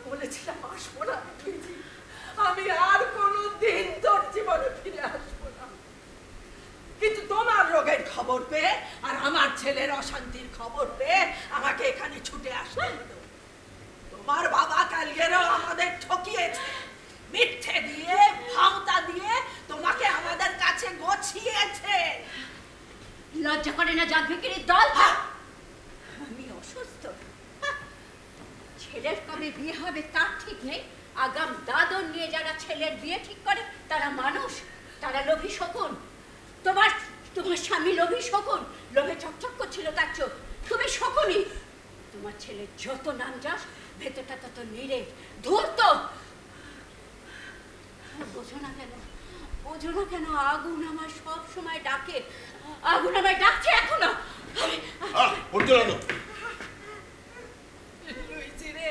বলেছিলাম আসবো না তুইজি, আমি আর কোনো দিন তোর জীবনে ফিরে আসবো না। কিন্তু তোমার রোগের খবর পেয়ে আর আমার ছেলের অশান্তির খবর পেয়ে আমাকে এখানে ছুটে আসতে হলো। তোমার বাবা কালকেরও আমাদের ঠকিয়েছে, মিথ্যে দিয়ে ভাওতা দিয়ে তোমাকে আমাদের কাছে গছিয়েছে। লজ্জা করে না জাদভিকিরির দল? আমি অসুস্থ, ছেলের কবে বিয়ে হবে তার ঠিক নেই। আগাম দাদন নিয়ে যারা ছেলের বিয়ে ঠিক করে তারা মানুষ, তারা লোভী শকুন। তোমার তোমার স্বামী লোভী শকুন, লোভে চকচক করছিল তার চোখ। তুমি শকুনই। তোমার ছেলের যত নাম যাস ভেতরটা তত নিরেট ধূর্ত। বোঝো না কেন, বোঝো না কেন? আগুন আমার সব সময় ডাকে, আগুন আমায় ডাকছে এখনো। লুইজি রে,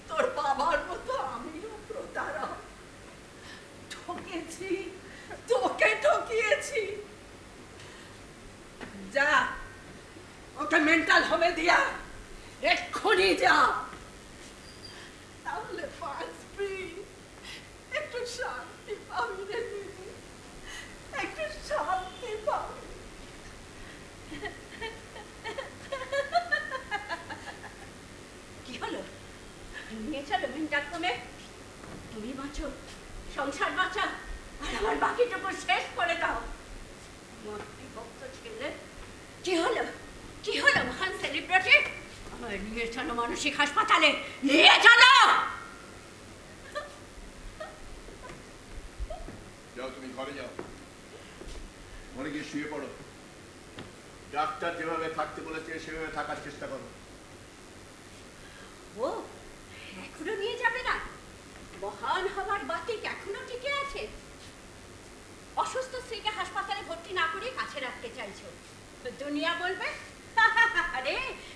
তোর বাবার মতো আমিও প্রতারক, ঠকেছি, তোকে ঠকিয়েছি। যা, ওকে মেন্টাল হোমে দিয়া এক্ষুনি যা, তাহলে বাঁচবি, একটু শান্তি পাবি রে দিদি, একটু শান্তি পাবি। কি হলো? নিয়ে চলো মেন্টাল হোমে। তুমি বাঁচো, সংসার বাঁচাও, আর আমার বাকিটুকু শেষ করে দাও। মাতৃভক্ত ছেলে, কি হলো? কি হলো মহান সেলিব্রিটি? আমার নিয়ে চলো মানসিক হাসপাতালে, নিয়ে চলো। যাও, তুমি ঘরে যাও, ঘরে গিয়ে শুয়ে পড়ো। ডাক্তার যেভাবে থাকতে বলেছে সেভাবে থাকার চেষ্টা করো। ও এখনো নিয়ে যাবে না? মহান হবার বাতিক এখনো টিকে আছে। অসুস্থ স্ত্রীকে হাসপাতালে ভর্তি না করে কাছে রাখতে চাইছো। দুনিয়া বলবে আরে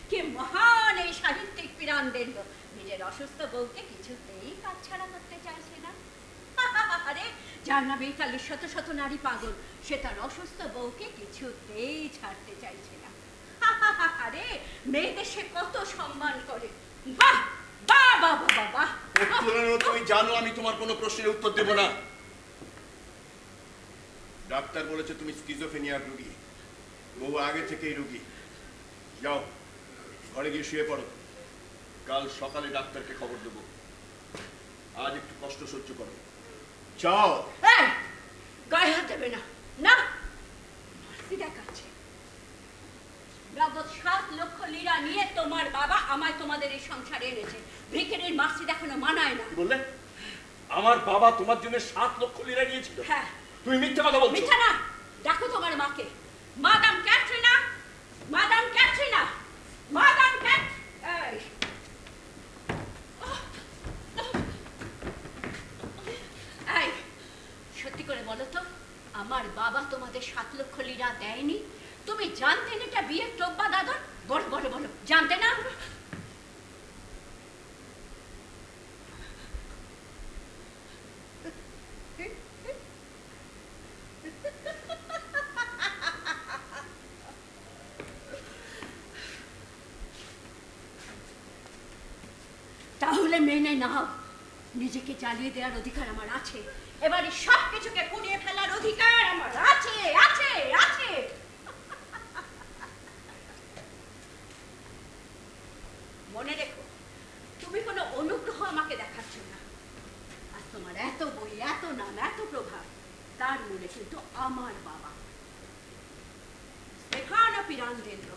কি মহান এই সাহিত্যিক পিরানদেন্দ্র, নিজের অসুস্থ বউকে কিছুতেই কাজ ছাড়া করতে চাইছে না। আরে যার নামে ইতালির শত শত নারী পাগল, সে তার অসুস্থ বউকে কিছুতেই ছাড়তে চাইছে না। আরে মেয়েদের সে কত সম্মান করে। বাহ বাহ বাহ বাহ বাহ। তুমি জানো আমি তোমার কোনো প্রশ্নের উত্তর দেব না। ডাক্তার বলেছে তুমি স্কিজোফ্রেনিয়ার রোগী, বহু আগে থেকেই রোগী। যাও, ঘরে গিয়ে শুয়ে পড়ো, কাল সকালে ডাক্তারকে খবর দেবো। আজ একটু কষ্ট সহ্য করো, যাও। গায়ে হাত দেবে না, না মাসি দেখাচ্ছে। নগদ 7 লক্ষ লিরা নিয়ে তোমার বাবা আমায় তোমাদের এই সংসারে এনেছে। ভিখারির মাসি দেখানো মানায় না। কি বললে? আমার বাবা তোমার জন্য 7 লক্ষ লিরা নিয়েছিল? হ্যাঁ। তুমি মিথ্যা কথা বলছো। মিথ্যা না, দেখো তোমার মাকে, madam Katrina, madam Katrina, madam Kat. এই সত্যি করে বলো তো, আমার বাবা তোমাদের 7 লক্ষ লিরা দেয়নি? তুমি জানতে না এটা বিয়ের টোব্বা দাদর? বলো বলো বলো, জানতে না? তাহলে মেনে নাও, নিজেকে জ্বালিয়ে দেওয়ার অধিকার আমার আছে, এবারে সব কিছুকে পুড়িয়ে ফেলার অধিকার আমার আছে আছে আছে। মনে রেখো, তুমি কোনো অনুগ্রহ আমাকে দেখাচ্ছ না। আর তোমার এত বই, এত নাম, এত প্রভাব, তার মূলে কিন্তু আমার বাবা স্টেফানো পিরান্দেলো,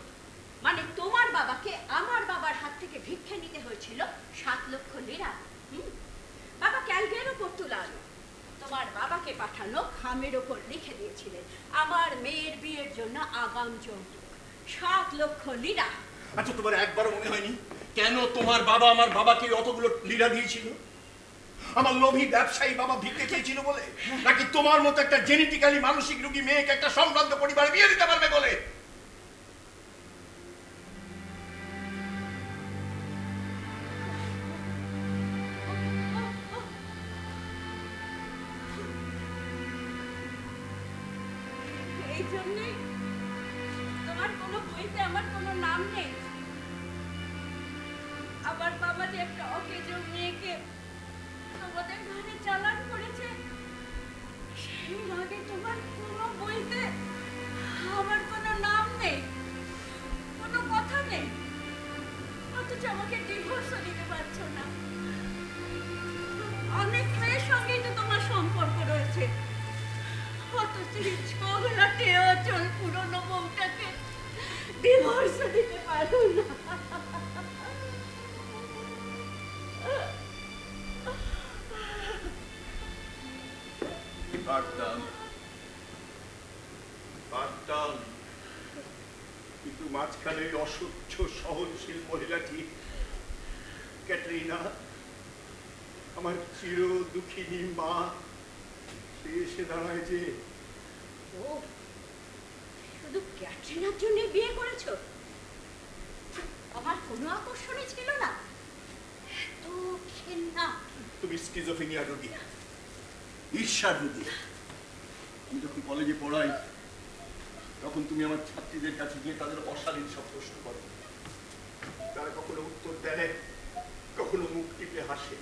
মানে তোমার বাবাকে আমার বাবার হাত থেকে ভিক্ষে নিতে হয়েছিল 7 লক্ষ লিরা। বাবা ক্যালগেরো পর্তুলালো তোমার বাবাকে পাঠানো খামের ওপর লিখে দিয়েছিলেন আমার মেয়ের বিয়ের জন্য আগাম যৌতুক 7 লক্ষ লিরা। আচ্ছা, তোমার একবারও মনে হয়নি কেন তোমার বাবা আমার বাবাকে অতগুলো লিরা দিয়েছিল? আমার লোভী ব্যবসায়ী বাবা ভিক্ষে চেয়েছিল বলে, নাকি তোমার মতো একটা জেনেটিক্যালি মানসিক রোগী মেয়েকে একটা সম্ভ্রান্ত পরিবারে বিয়ে দিতে পারবে বলে? এই জন্যই তোমার কোনো বইতে আমার কোনো নাম নেই। আমার বাবা যে একটা অকেজো মেয়েকে তোমাদের ঘরে চালান করেছে, সেই আগে তোমার কোনো বইতে আমার কোনো নাম নেই, কোনো কথা নেই, অথচ আমাকে ডিভোর্সও দিতে পারছো না। অনেক মেয়ের সঙ্গেই তো তোমার সম্পর্ক রয়েছে, অথচ ঝগড়াটে অচল পুরনো বউটাকে ডিভোর্সও দিতে পারো না। কিন্তু মাঝখানে অসহ্য সহনশীল মহিলাটি ক্যাটরিনা, আমার চির দুঃখিনী মা, সে এসে দাঁড়ায় যে। ও শুধু ক্যাটরিনার জন্য বিয়ে করেছো? আমার কোনো আকর্ষণই ছিল না? এত ঘেন্না! তুমি স্কিজোফ্রেনিয়া রোগী, ঈর্ষার রোগী। আমি যখন কলেজে পড়াই তখন তুমি আমার ছাত্রীদের কাছে গিয়ে তাদের অশালীন সব প্রশ্ন করো, তারা কখনো উত্তর দেয়, কখনো মুখ টিপে হাসে।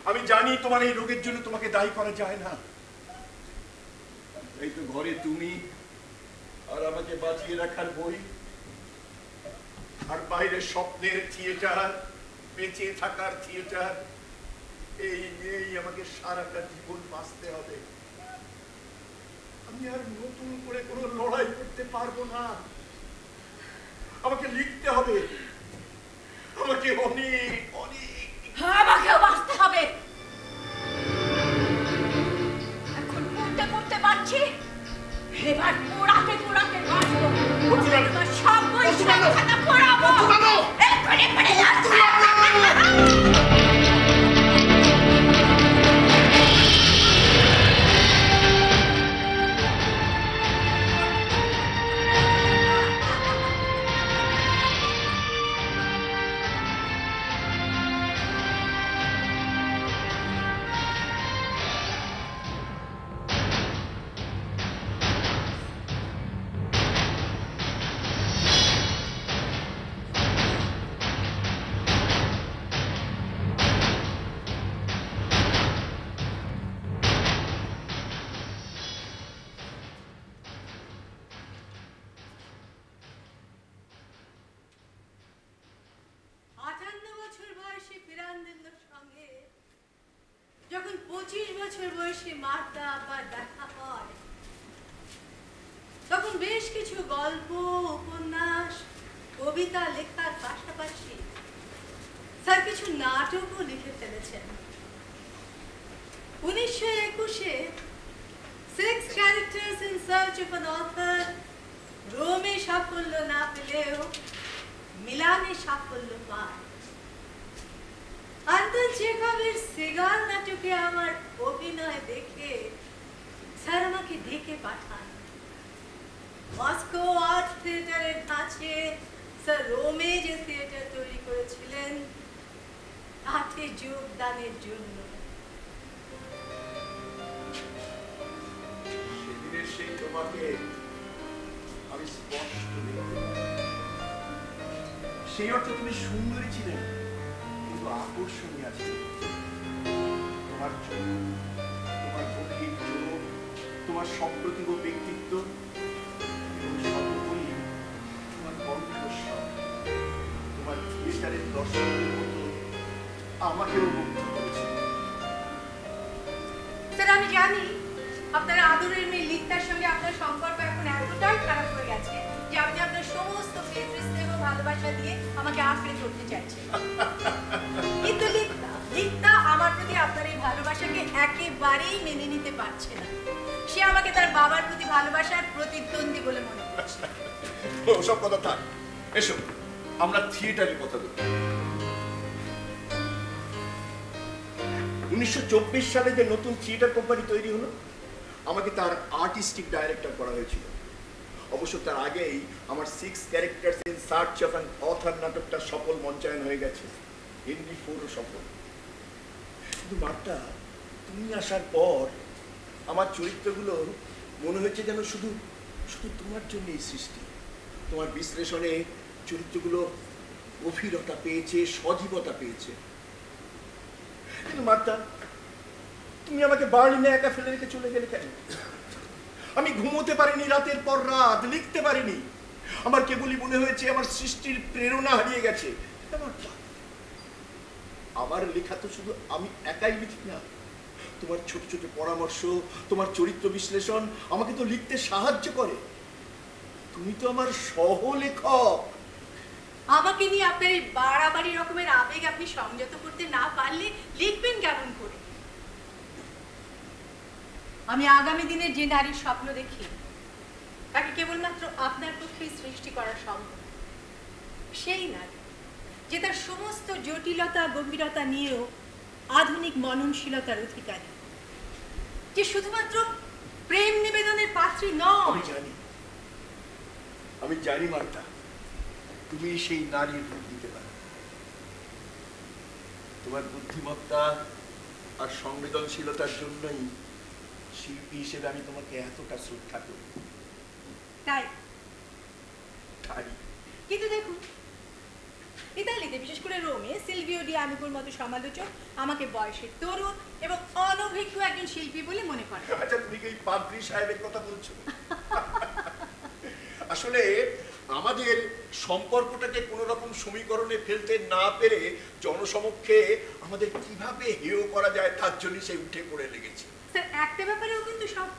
আমি জানি তোমার এই রোগের জন্য তোমাকে দায়ী করা যায় না, এই তো ঘরে তুমি আর আমাকে বাঁচিয়ে রাখার বই, আর বাইরে স্বপ্নের থিয়েটার, বেঁচে থাকার থিয়েটার, এই নিয়েই আমাকে সারাটা জীবন বাঁচতে হবে। আমি আর নতুন করে কোনো লড়াই করতে পারবো না, আমাকে লিখতে হবে, আমাকে অনেক অনেক আমাকেও বাঁচতে হবে। এখন পড়তে পড়তে পারছি, এবার পোড়াতে পোড়াতে বাঁচবো। সব বই খাতা পড়াবো, এক্ষুনি পড়ে যাচ্ছে। যখন 25 বছর বয়সে মাতা আবার দেখা হয়, তখন বেশ কিছু গল্প, উপন্যাস, কবিতা লেখার পাশাপাশি স্যার কিছু নাটকও লিখে ফেলেছেন। 1921-এ 6 Characters in Search of an Author রোমে সাফল্য না পেলেও মিলানে সাফল্য পায়। আন্তন চেখভের সিগার নাটকে আমার অভিনয় দেখে স্যার আমাকে ডেকে পাঠান। মস্কো আর্ট থিয়েটারের কাছে স্যার রোমে যে থিয়েটার তৈরি করেছিলেন তাতে যোগদানের জন্য। সেদিনের সেই তোমাকে আমি স্পষ্ট দেখতে পাই। সেই অর্থে তুমি সুন্দরী ছিলেন, কিন্তু আকর্ষণীয় ছিলেন। তোমার চোখ, তোমার গভীর চোখ, তোমার সপ্রতিভ ব্যক্তিত্ব এবং সর্বোপরি তোমার কণ্ঠস্বর, তোমার থিয়েটারের দর্শকদের মতো আমাকেও মুগ্ধ করেছে। স্যার আমি জানি আপনার আদরের মেয়ে লিপ্তার সঙ্গে আপনার সম্পর্ক এখন এতটাই খারাপ হয়ে গেছে যে আপনি আপনার সমস্ত স্নেহ ভালোবাসা দিয়ে আমাকে আঁকড়ে ধরতে চাইছেন। কিন্তু লিপ্তা আমার প্রতি আপনার এই ভালোবাসাকে একেবারেই মেনে নিতে পারছে না। সে আমাকে তার বাবার প্রতি ভালোবাসার প্রতিদ্বন্দ্বী বলে মনে করছে। ওসব কথা থাক, এসো আমরা থিয়েটারের কথা বলি। 1924 সালে যে নতুন থিয়েটার কোম্পানি তৈরি হলো, আমাকে তার আর্টিস্টিক ডাইরেক্টর করা হয়েছিল। অবশ্য তার আগেই আমার 6 characters in search of an author নাটকটা সফল মঞ্চায়ন হয়ে গেছে, হিন্দি 4ও সফল। কিন্তু মার্তা, তুমি আসার পর আমার চরিত্রগুলো মনে হচ্ছে যেন শুধু শুধু তোমার জন্যই সৃষ্টি। তোমার বিশ্লেষণে চরিত্রগুলো গভীরতা পেয়েছে, সজীবতা পেয়েছে। কিন্তু মার্তা, তুমি আমাকে বার্লিনে একা ফেলে রেখে চলে গেলে কেন? আমি ঘুমোতে পারিনি রাতের পর রাত, লিখতে পারিনি। আমার কেবলই মনে হয়েছে আমার সৃষ্টির প্রেরণা হারিয়ে গেছে। আমার লেখা তো শুধু আমি একাই লিখি না, তোমার ছোট ছোট পরামর্শ, তোমার চরিত্র বিশ্লেষণ আমাকে তো লিখতে সাহায্য করে। তুমি তো আমার সহলেখক। আমাকে নিয়ে আপনার এই বাড়াবাড়ি রকমের আবেগ আপনি সংযত করতে না পারলে লিখবেন কেমন করে? আমি আগামী দিনের যে নারীর স্বপ্ন দেখি তাকে কেবলমাত্র আপনার পক্ষেই সৃষ্টি করা সম্ভব। সেই নারী যে তার সমস্ত জটিলতা গভীরতা নিয়েও আধুনিক মননশীলতার অধিকারী, যে শুধুমাত্র প্রেম নিবেদনের পাত্রী নয়। আমি জানি মার্তা, তুমি সেই নারীর রূপ দিতে পারো। তোমার বুদ্ধিমত্তা আর সংবেদনশীলতার জন্যই শিল্পী হিসেবে আমি তোমাকে এতটা শ্রদ্ধা করি। তাই কিন্তু দেখুন, ইতালিতে বিশেষ করে রোমে সিলভিও ডি আমিকোর মতো সমালোচক আমাকে বয়সে তরুণ এবং অনভিজ্ঞ একজন শিল্পী বলে মনে করে। আচ্ছা, তুমি কি পাদ্রী সাহেবের কথা বলছো? আসলে আমাদের সম্পর্কটাকে কোন রকম সমীকরণে ফেলতে না পেরে জনসমক্ষে আমাদের কিভাবে হেয় করা যায় তার জন্য সে উঠে পড়ে লেগেছে। স্যার, একটা ব্যাপারেও কিন্তু সব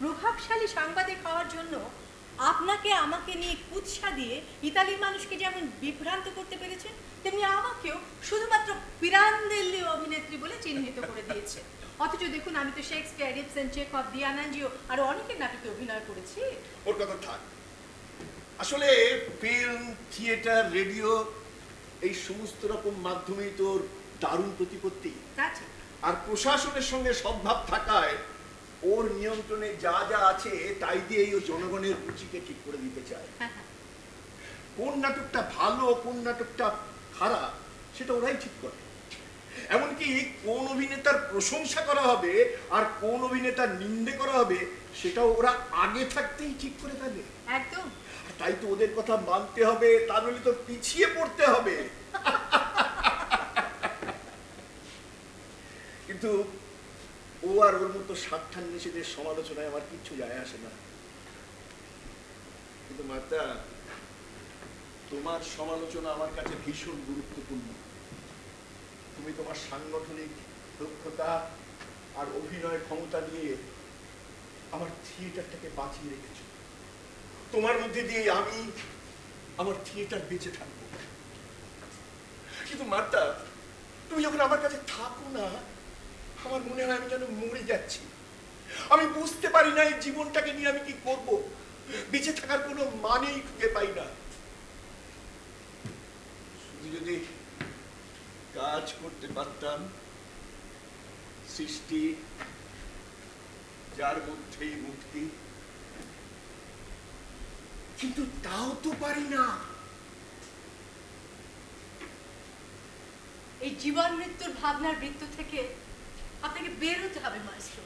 প্রভাবশালী সাংবাদিক হওয়ার জন্য আপনাকে আমাকে নিয়ে কুৎসা দিয়ে ইতালির মানুষকে যেমন বিভ্রান্ত করতে পেরেছেন, তেমনি আমাকেও শুধুমাত্র পিরান্দেল্লি অভিনেত্রী বলে চিহ্নিত করে দিয়েছে। অথচ দেখুন, আমি তো শেক্সপিয়ার, ইবসেন, চেখভ, দিয়ানাঞ্জিও আর অনেকের নাটকে অভিনয় করেছি। ওর কথা থাক। আসলে ফিল্ম, থিয়েটার, রেডিও এই সমস্ত রকম মাধ্যমেই তোর দারুণ প্রতিপত্তি। আর প্রশাসনের সঙ্গে সদ্ভাব থাকায় ওর নিয়ন্ত্রণে যা যা আছে তাই দিয়েই ও জনগণের রুচিকে ঠিক করে দিতে চায়। কোন নাটকটা ভালো, কোন নাটকটা খারাপ সেটা ওরাই ঠিক করে। এমনকি কোন অভিনেতার প্রশংসা করা হবে আর কোন অভিনেতার নিন্দে করা হবে সেটাও ওরা আগে থাকতেই ঠিক করে ফেলে। একদম। তাই তো ওদের কথা মানতে হবে, তা নইলে তো পিছিয়ে পড়তে হবে। কিন্তু ও আর ওর মতো স্বার্থান্বেষীদের সমালোচনায় আমার কিচ্ছু যায় আসে না। কিন্তু মাতা, তোমার সমালোচনা আমার কাছে ভীষণ গুরুত্বপূর্ণ। তুমি তোমার সাংগঠনিক দক্ষতা আর অভিনয় ক্ষমতা দিয়ে আমার থিয়েটারটাকে বাঁচিয়ে রেখেছো। তোমার মধ্যে দিয়ে আমি আমার থিয়েটার বেঁচে থাকবো। কিন্তু মাতা, তুমি যখন আমার কাছে থাকো না, আমার মনে হয় আমি যেন মরে যাচ্ছি। আমি বুঝতে পারি না এই জীবনটাকে নিয়ে আমি কি করব। বেঁচে থাকার কোনো মানেই খুঁজে পাই না। শুধু যদি কাজ করতে পারতাম, সৃষ্টি যার মধ্যেই মুক্তি, কিন্তু তাও তো পারি না। এই জীবন মৃত্যুর ভাবনার বৃত্ত থেকে আপনাকে বের হতে হবে মাস্টার।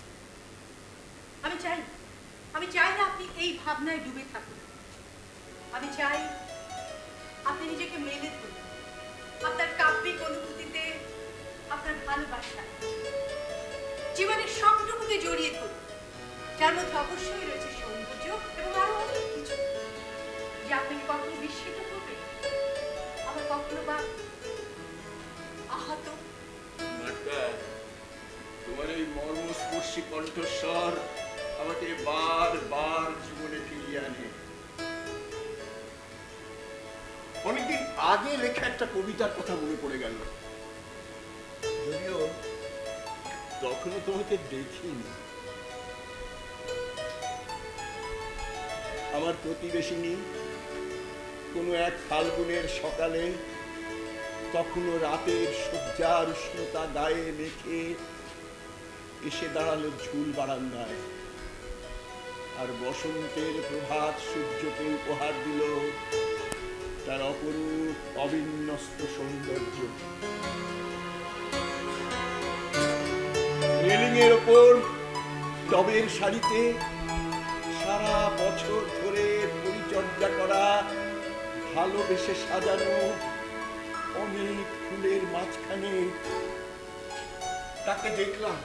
আমি চাই না আপনি এই ভাবনায় ডুবে থাকুন। আমি চাই আপনি নিজেকে মেলে ধরুন আপনার কাব্যিক অনুভূতিতে, আপনার ভালোবাসায়, জীবনের সবটুকুকে জড়িয়ে ধরুন, যার মধ্যে অবশ্যই রয়েছে সৌন্দর্য এবং আরো অনেক কিছু, যে আপনাকে কখনো বিস্মিত করবে, আবার কখনো বা আহত। তোমার এই মর্মস্পর্শী কণ্ঠস্বর আমাকে বারবার জীবনে ফিরিয়ে আনে। অনেকদিন আগে লেখা একটা কবিতার কথা মনে পড়ে গেল, যদিও তখনও তোমাকে দেখিনি। আমার প্রতিবেশিনী কোনো এক ফাল্গুনের সকালে, তখনও রাতের শয্যার উষ্ণতা গায়ে মেখে এসে দাঁড়ালো ঝুল বারান্দায়, আর বসন্তের প্রভাত সূর্যকে উপহার দিল তার অপরূপ অবিন্যস্ত সৌন্দর্য। রেলিংয়ের ওপর টবের শাড়িতে সারা বছর ধরে পরিচর্যা করা, ভালোবেসে সাজানো অনেক ফুলের মাঝখানে তাকে দেখলাম।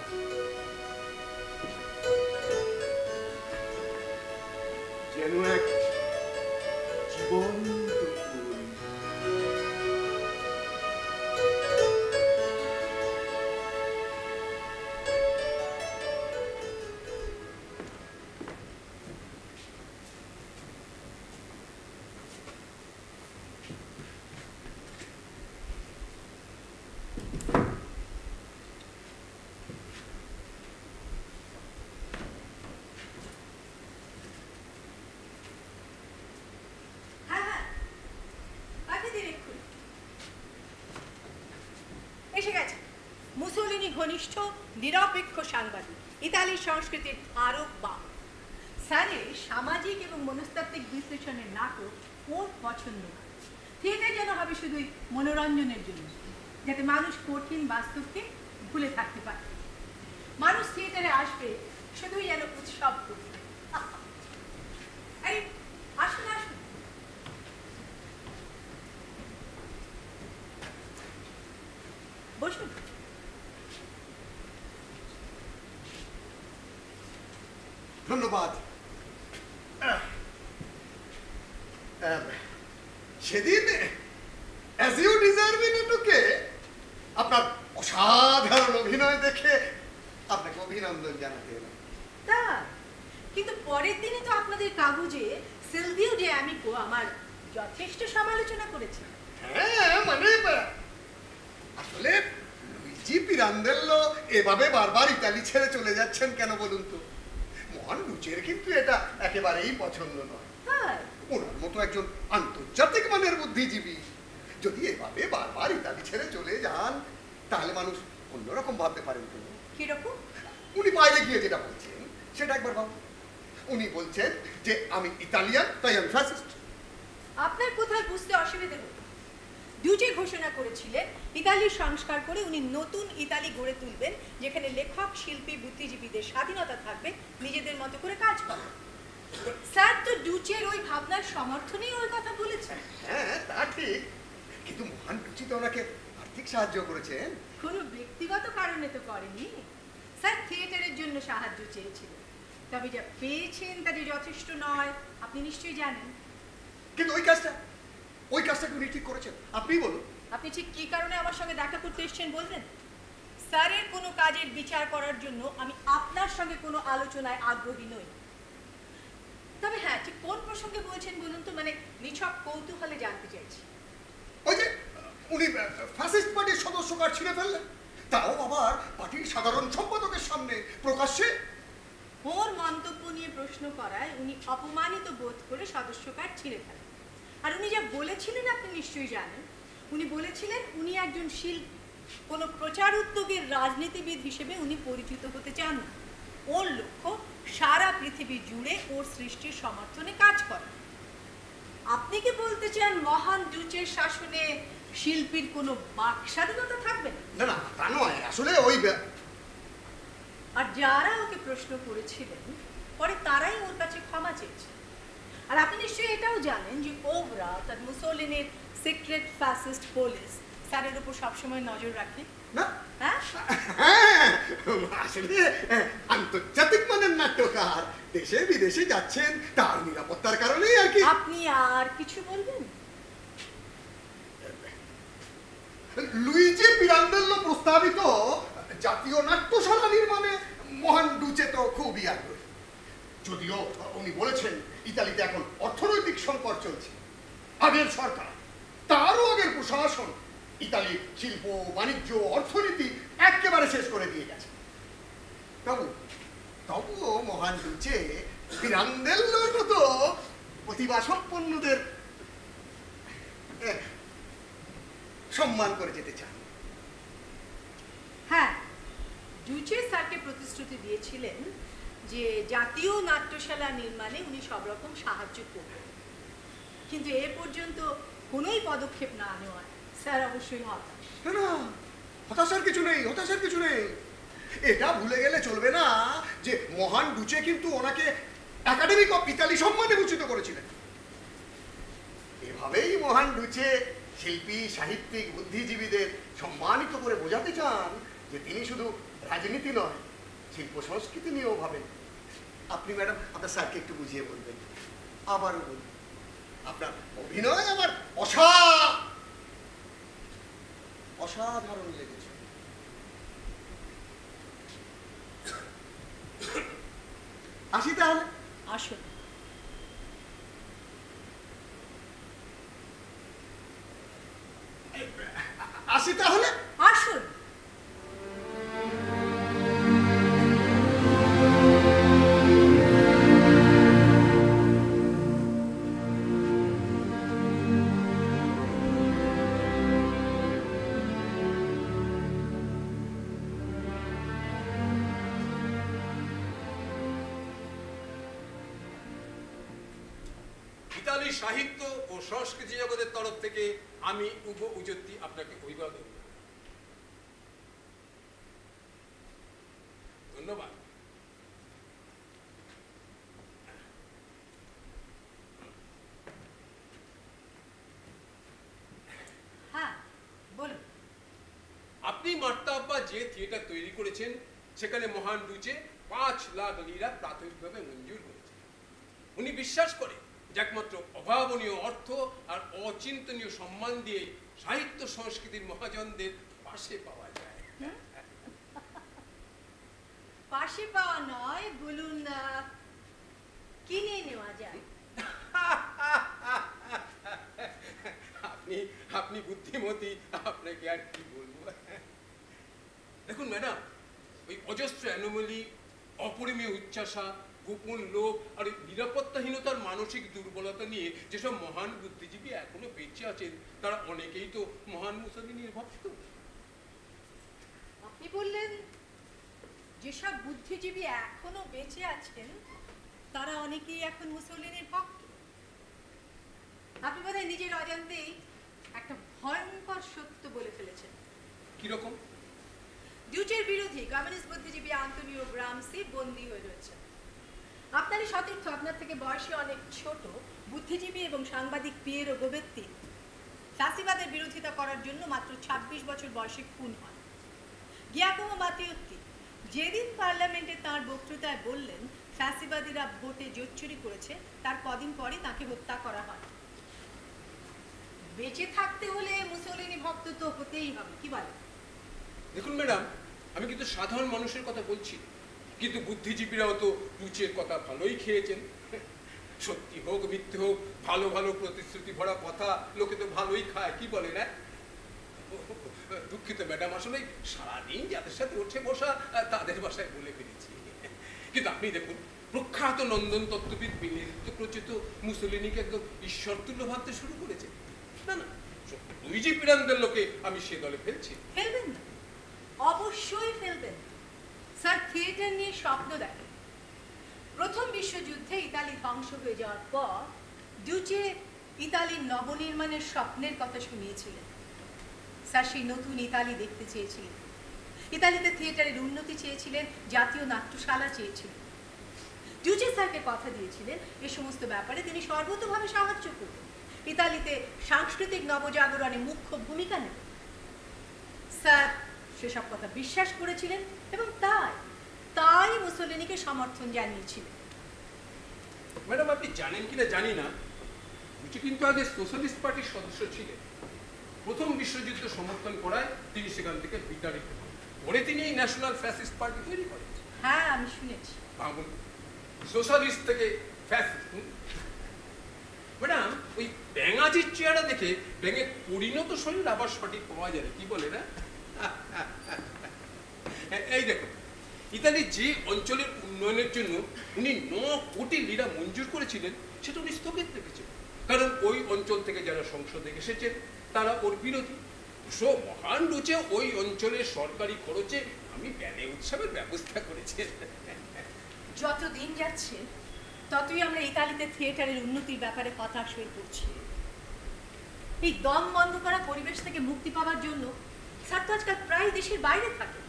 যেন এক জীবন্ত ফুল। ঘনিষ্ঠ নিরপেক্ষ সাংবাদিক, ইতালির সংস্কৃতির ধারক বাহক। স্যারের সামাজিক এবং মনস্তাত্ত্বিক বিশ্লেষণের নাটক ওর পছন্দ না। থিয়েটার যেন হবে শুধুই মনোরঞ্জনের জন্য, যাতে মানুষ কঠিন বাস্তবকে ভুলে থাকতে পারে। মানুষ থিয়েটারে আসবে শুধুই যেন উৎসব করবে। আসুন আসুন। বসুন। ধন্যবাদ। সেদিন অ্যাজ ইউ ডিজার্ভ নাটকে আপনার অসাধারণ অভিনয় দেখে আপনাকে অভিনন্দন জানাতে এলাম। তা কিন্তু পরের দিনে তো আপনাদের কাগজে সিলভিও ডে অ্যামিকো আমার যথেষ্ট সমালোচনা করেছে। হ্যাঁ, মানে আসলে লুইজি পিরান্দেল্লো এভাবে বারবার ইতালি ছেড়ে চলে যাচ্ছেন কেন বলুন তো? মহান ডুচের কিন্তু এটা একেবারেই পছন্দ নয়। ওনার মতো একজন আন্তর্জাতিক মানের বুদ্ধিজীবী যদি এভাবে বারবার ইতালি ছেড়ে চলে যান, তাহলে মানুষ অন্যরকম ভাবতে পারেন। তো কিরকম? উনি বাইরে গিয়ে যেটা বলছেন সেটা একবার ভাবুন। উনি বলছেন যে আমি ইতালিয়ান, তাই আমি ফ্যাসিস্ট। আপনার কোথায় বুঝতে অসুবিধে হতো? ডুচে ঘোষণা করেছিলেন ইতালির সংস্কার করে উনি নতুন ইতালি গড়ে তুলবেন, যেখানে লেখক, শিল্পী, বুদ্ধিজীবীদের স্বাধীনতা থাকবে নিজেদের মতো করে কাজ করা। স্যার তো ডুচের ওই ভাবনার সমর্থনেই ওই কথা বলেছেন। হ্যাঁ, তা ঠিক, কিন্তু মহান ডুচি তো ওনাকে আর্থিক সাহায্য করেছেন। কোনো ব্যক্তিগত কারণে তো করেনি। স্যার থিয়েটারের জন্য সাহায্য চেয়েছিলেন, তবে যা পেয়েছেন তা যে যথেষ্ট নয় আপনি নিশ্চয়ই জানেন। কিন্তু ওই কাজটা উনি ঠিক করেছেন। আপনি বলুন, আপনি ঠিক কি কারণে আমার সঙ্গে দেখা করতে এসেছেন বলবেন? স্যারের কোনো কাজের বিচার করার জন্য আমি আপনার সঙ্গে কোনো আলোচনায় আগ্রহী নই। তবে হ্যাঁ, ঠিক কোন প্রসঙ্গে বলছেন বলুন তো? মানে নিছক কৌতূহলে জানতে চাইছি। ওই যে উনি ফ্যাসিস্ট পার্টির সদস্য কার্ড ছিঁড়ে ফেললেন, তাও আবার পার্টির সাধারণ সম্পাদকের সামনে প্রকাশ্যে। ওর মন্তব্য নিয়ে প্রশ্ন করায় উনি অপমানিত বোধ করে সদস্য কার্ড ছিঁড়ে ফেলেন। আর উনি যা বলেছিলেন আপনি নিশ্চয়ই জানেন। উনি বলেছিলেন উনি একজন শিল্পী, কোনো প্রচার উদ্যোগের রাজনীতিবিদ হিসেবে উনি পরিচিত হতে চান না। ওর লক্ষ্য সারা পৃথিবী জুড়ে ওর সৃষ্টির সমর্থনে কাজ করা। আপনি কি বলতে চান মহান ডুচের শাসনে শিল্পীর কোনো বাক স্বাধীনতা থাকবে না? না না, তা নয়, আসলে ওই। আর যারা ওকে প্রশ্ন করেছিলেন পরে তারাই ওর কাছে ক্ষমা চেয়েছে। আর আপনি নিশ্চয়ই এটাও জানেন যে ওবরা তার মুসোলিনির সিক্রেট ফ্যাসিস্ট পুলিশ স্যারের উপর সবসময় নজর রাখে। না, হ্যাঁ, আসলে আন্তর্জাতিক মানের নাট্যকার দেশে বিদেশে যাচ্ছেন তার নিরাপত্তার কারণেই আর কি। আপনি আর কিছু বলবেন? লুইজি পিরান্দেল্লো প্রস্তাবিত জাতীয় নাট্যশালা নির্মাণে মহান ডুচে তো খুবই আগ্রহী। যদিও উনি বলেছেন ইতালিতে এখন অর্থনৈতিক সংকট চলছে, আগের সরকার তারও আগের প্রশাসন ইতালি শিল্প বাণিজ্য অর্থনীতি একেবারে শেষ করে দিয়ে গেছে। তবুও মহান দুচে পিরান্দেল্লোর মতো প্রতিভা সম্পন্নদের সম্মান করে যেতে চান। হ্যাঁ, ডুচে স্যারকে প্রতিশ্রুতি দিয়েছিলেন যে জাতীয় নাট্যশালা নির্মাণে উনি সব রকম সাহায্য করবেন, কিন্তু এ পর্যন্ত কোনোই পদক্ষেপ না নেওয়ায় স্যার অবশ্যই হতাশ। না, হতাশার কিছু নেই, হতাশার কিছু নেই। এটা ভুলে গেলে চলবে না যে মহান ডুচে কিন্তু ওনাকে একাডেমিক অফ ইতালি সম্মানে ভূষিত করেছিলেন। এভাবেই মহান ডুচে শিল্পী সাহিত্যিক বুদ্ধিজীবীদের সম্মানিত করে বোঝাতে চান যে তিনি শুধু রাজনীতি নয়, শিল্প সংস্কৃতি নিয়েও ভাবেন। আপনি ম্যাডাম আপনার স্যারকে একটু বুঝিয়ে বলবেন। আবারও বলুন, আপনার অভিনয় আমার অসাধারণ লেগেছে। আসি তাহলে। আসুন। আসি তাহলে। আসুন। ইতালি সাহিত্য ও সংস্কৃতি জগতের তরফ থেকে আমি উগো উজত্তি আপনাকে অভিবাদন। ধন্যবাদ। হ্যাঁ, বলুন। আপনি মার্তা আব্বা যে থিয়েটার তৈরি করেছেন সেখানে মহান ডুচে 5 লাখ লিরা প্রাথমিকভাবে মঞ্জুর করেছেন। উনি বিশ্বাস করেন যে একমাত্র অভাবনীয় অর্থ আর অচিন্তনীয় সম্মান দিয়ে সাহিত্য সংস্কৃতির মহাজনদের পাশে পাওয়া যায়। পাশে পাওয়া নয়, বলুন কিনে নেওয়া যায়। আপনি বুদ্ধিমতী, আপনাকে আর কি বলবো। দেখুন ম্যাডাম, ওই অজস্র অ্যানোমালি, অপরিমেয় উচ্চাসা, গোপন লোভ আর নিরাপত্তাহীনতার মানসিক দুর্বলতা নিয়ে যেসব মহান বুদ্ধিজীবী এখনো বেঁচে আছেন তারা অনেকেই তো মহান মুসলিনের ভক্ত। আপনি বললেন যেসব বুদ্ধিজীবী এখনো বেঁচে আছেন তারা অনেকেই এখন মুসলিনের ভক্ত। আপনি বোধহয় নিজের অজান্তেই একটা ভয়ঙ্কর সত্য বলে ফেলেছেন। কিরকম? ডুচের বিরোধী কমিউনিস্ট বুদ্ধিজীবী আন্তোনিও গ্রামসি বন্দী হয়ে রয়েছে। আপনারই সতীর্থ, আপনার থেকে বয়সে অনেক ছোট বুদ্ধিজীবী এবং সাংবাদিক পিয়েরো গোবেত্তি ফ্যাসিবাদের বিরোধিতা করার জন্য মাত্র 26 বছর বয়সে খুন হন। গিয়াকোমো মাত্তেওত্তি যেদিন পার্লামেন্টে তাঁর বক্তৃতায় বললেন ফ্যাসিবাদীরা ভোটে জোচ্চুরি করেছে, তার কদিন পরে তাকে হত্যা করা হয়। বেঁচে থাকতে হলে মুসলিনি ভক্ত তো হতেই হবে, কি বলে? দেখুন ম্যাডাম, আমি কিন্তু সাধারণ মানুষের কথা বলছি, কিন্তু বুদ্ধিজীবীরাও তো ডুচের কথা ভালোই খেয়েছেন। সত্যি হোক মিথ্যে হোক, ভালো ভালো প্রতিশ্রুতি ভরা কথা লোকে তো ভালোই খায়, কি বলে না? দুঃখিত ম্যাডাম, আসলে সারাদিন যাদের সাথে উঠে বসা তাদের বাসায় বলে ফেলেছি। কিন্তু আপনি দেখুন, প্রখ্যাত নন্দন তত্ত্ববিদ বেনেদিত্ত ক্রোচে তো মুসলিনিকে একদম ঈশ্বরতুল্য ভাবতে শুরু করেছে। না না, লুইজি পিরান্দেল্লোকে আমি সে দলে ফেলছি। ফেলবেন না, অবশ্যই ফেলবেন। স্যার থিয়েটার নিয়ে স্বপ্ন দেখেন। প্রথম বিশ্বযুদ্ধে ইতালি ধ্বংস হয়ে যাওয়ার পর ডুচে ইতালির নবনির্মাণের স্বপ্নের কথা শুনিয়েছিলেন। স্যার সেই নতুন ইতালি দেখতে চেয়েছিলেন। ইতালিতে থিয়েটারের উন্নতি চেয়েছিলেন, জাতীয় নাট্যশালা চেয়েছিলেন। ডুচে স্যারকে কথা দিয়েছিলেন এ সমস্ত ব্যাপারে তিনি সর্বতোভাবে সাহায্য করবেন, ইতালিতে সাংস্কৃতিক নবজাগরণে মুখ্য ভূমিকা নেবেন। স্যার সেসব কথা বিশ্বাস করেছিলেন এবং তাই মুসলিনিকে সমর্থন জানিয়েছিলেন। ম্যাডাম, আপনি জানেন কিনা জানি না, ডুচে কিন্তু আগে সোশ্যালিস্ট পার্টির সদস্য ছিলেন। প্রথম বিশ্বযুদ্ধ সমর্থন করায় তিনি সেখান থেকে বিতাড়িত হন। পরে তিনি এই ন্যাশনাল ফ্যাসিস্ট পার্টি তৈরি করেন। হ্যাঁ, আমি শুনেছি। ভাবুন, সোশ্যালিস্ট থেকে ফ্যাসিস্ট। ম্যাডাম ওই ব্যাঙাচির চেহারা দেখে ব্যাঙের পরিণত শরীর আবার সঠিক পাওয়া যায়, কি বলে না? এই দেখো, ইতালি যে অঞ্চলের উন্নয়নের জন্য উনি 9 কোটি লিরা মঞ্জুর করেছিলেন সেটা উনি স্থগিত রেখেছেন, কারণ ওই অঞ্চল থেকে যারা সংসদে এসেছেন তারা ওর বিরোধী। মহান রুচে ওই অঞ্চলের সরকারি খরচে আমি ব্যালে উৎসবের ব্যবস্থা করেছি। যত দিন যাচ্ছে ততই আমরা ইতালিতে থিয়েটারের উন্নতির ব্যাপারে হতাশ হয়ে পড়ছি। এই দম বন্ধ করা পরিবেশ থেকে মুক্তি পাওয়ার জন্য স্যার তো আজকাল প্রায় দেশের বাইরে থাকে।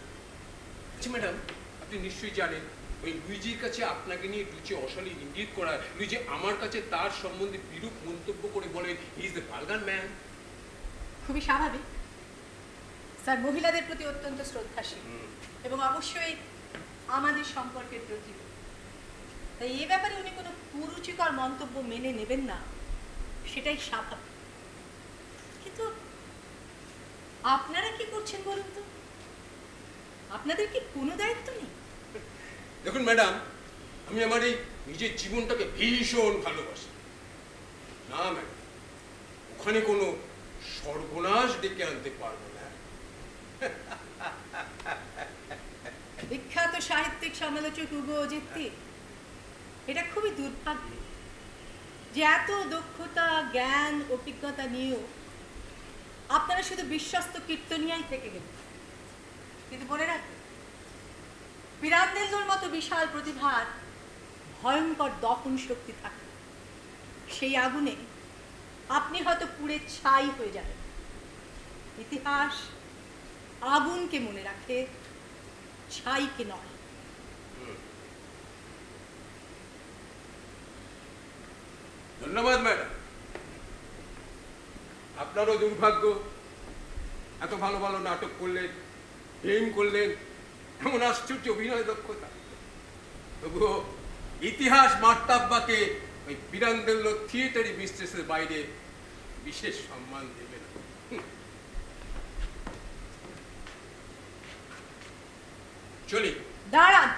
আচ্ছা ম্যাডাম, আপনি নিশ্চয়ই জানেন ওই লুইজির কাছে আপনাকে নিয়ে লুইজি অশালীন ইঙ্গিত করা, লুইজি আমার কাছে তার সম্বন্ধে বিরূপ মন্তব্য করে বলেন he is the vulgar man. খুবই স্বাভাবিক, স্যার মহিলাদের প্রতি অত্যন্ত শ্রদ্ধাশীল এবং অবশ্যই আমাদের সম্পর্কের প্রতি। তাই এ ব্যাপারে উনি কোনো কুরুচিকর মন্তব্য মেনে নেবেন না, সেটাই স্বাভাবিক। কিন্তু আপনারা কি করছেন বলুন তো? আপনাদের কি কোনো দায়িত্ব নেই? দেখুন ম্যাডাম, আমি আমার এই নিজের জীবনটাকে ভীষণ ভালোবাসি না ম্যাডাম, ওখানে কোনো সর্বনাশ ডেকে আনতে পারবো না। বিখ্যাত সাহিত্যিক সমালোচক উগো ওজেত্তি, এটা খুবই দুর্ভাগ্য যে এত দক্ষতা, জ্ঞান, অভিজ্ঞতা নিয়েও আপনারা শুধু বিশ্বস্ত কীর্তনিয়াই থেকে গেলেন। কিন্তু মনে রাখবেন, পিরান্দেল্লোর মতো বিশাল প্রতিভার ভয়ঙ্কর দহন শক্তি থাকে। সেই আগুনে আপনি হয়তো পুড়ে ছাই হয়ে যাবেন। ইতিহাস আগুনকে মনে রাখে, ছাইকে নয়। ধন্যবাদ ম্যাডাম। আপনারও দুর্ভাগ্য, এত ভালো ভালো নাটক করলেন, ফিল্ম করলেন, এমন আশ্চর্য অভিনয় দক্ষতা, তবুও ইতিহাস মার্তাব্বাকে ওই পিরান্দেল্লো থিয়েটারি মিস্ট্রেসের বাইরে বিশেষ সম্মান দেবে না। চলি। দাঁড়ান,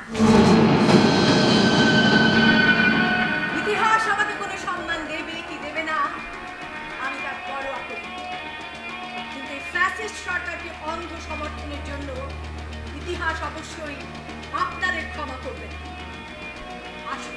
ইতিহাস আমাকে কোনো সম্মান দেবে কি দেবে না আমি তার পরোয়া করি, কিন্তু এই ফ্যাসিস্ট সরকারকে অন্ধ সমর্থনের জন্য ইতিহাস অবশ্যই আপনাদের ক্ষমা করবে না। আসুন।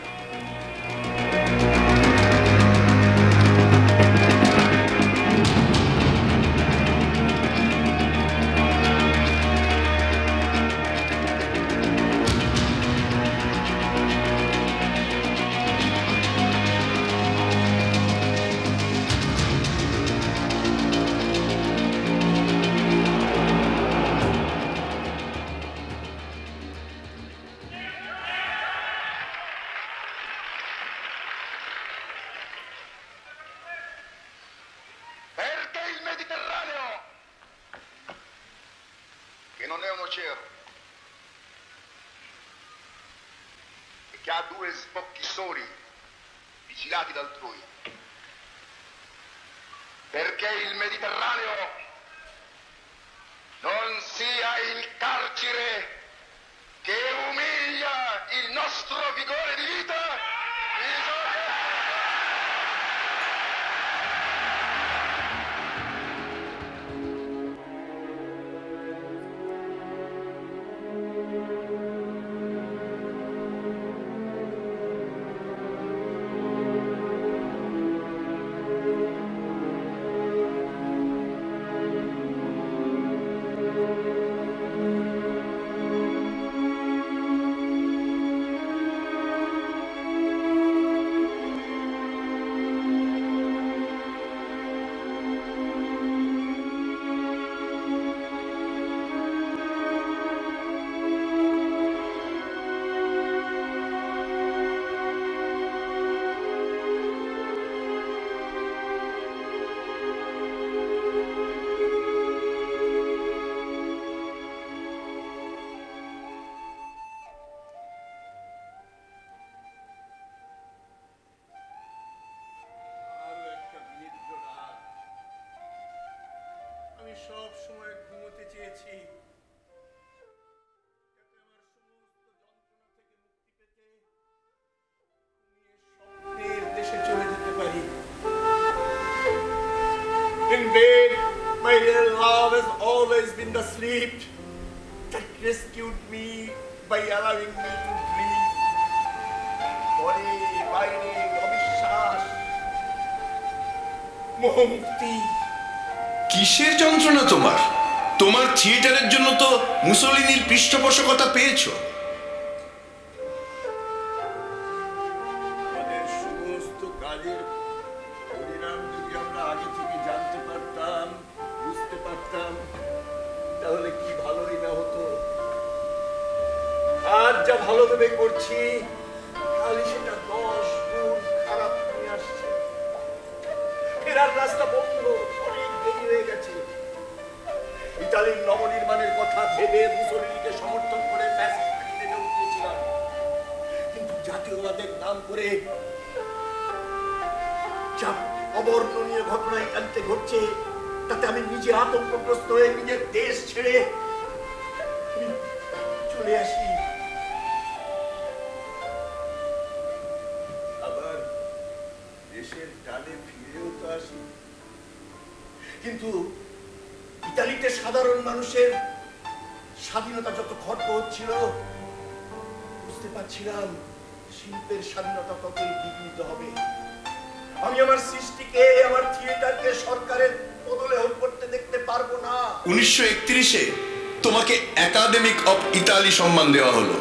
Che ha 2 spocchi soli, vigilati d'altrui. Perché il Mediterraneo non sia il carcere che umilia il nostro vigore di vita, has always been the sleep that rescued me by allowing me to dream. পরে বাইরে অবিশ্বাস, মোহমুক্তি। কিসের যন্ত্রণা তোমার? তোমার থিয়েটারের জন্য তো মুসোলিনির পৃষ্ঠপোষকতা পেয়েছো। আমাদের সমস্ত কাজের পরিণাম যদি আমরা আগে থেকে জানতে পারতাম, বুঝতে পারতাম, তাহলে কি ভালোই না হতো। আজ যা ভালো ভেবে করছি, কালই সেটা 10 গুণ খারাপ হয়ে আসছে। ফেরার রাস্তা বন্ধ, অনেক দেরি হয়ে গেছে। ইতালির নবনির্মাণের কথা ভেবে মুসোলিনিকে সমর্থন করে ফ্যাসিস্ট পার্টিতে যোগ দিয়েছিলাম, কিন্তু জাতীয়বাদের নাম করে যা অবর্ণনীয় ঘটনা ইতালিতে ঘটছে, তাতে আমি নিজে আতঙ্কগ্রস্ত হয়ে নিজের দেশ ছেড়ে চলে আসি। আবার দেশের টানে ফিরেও তো আসি, কিন্তু ইতালিতে সাধারণ মানুষের স্বাধীনতা যত খর্ব হচ্ছিল, বুঝতে পারছিলাম শিল্পের স্বাধীনতা ততই বিঘ্নিত হবে। আমি আমার সৃষ্টিকে, আমার থিয়েটারকে সরকারের বদলে করতে দেখতে পারবো না। 1931-এ তোমাকে একাডেমিক অফ ইতালি সম্মান দেওয়া হলো।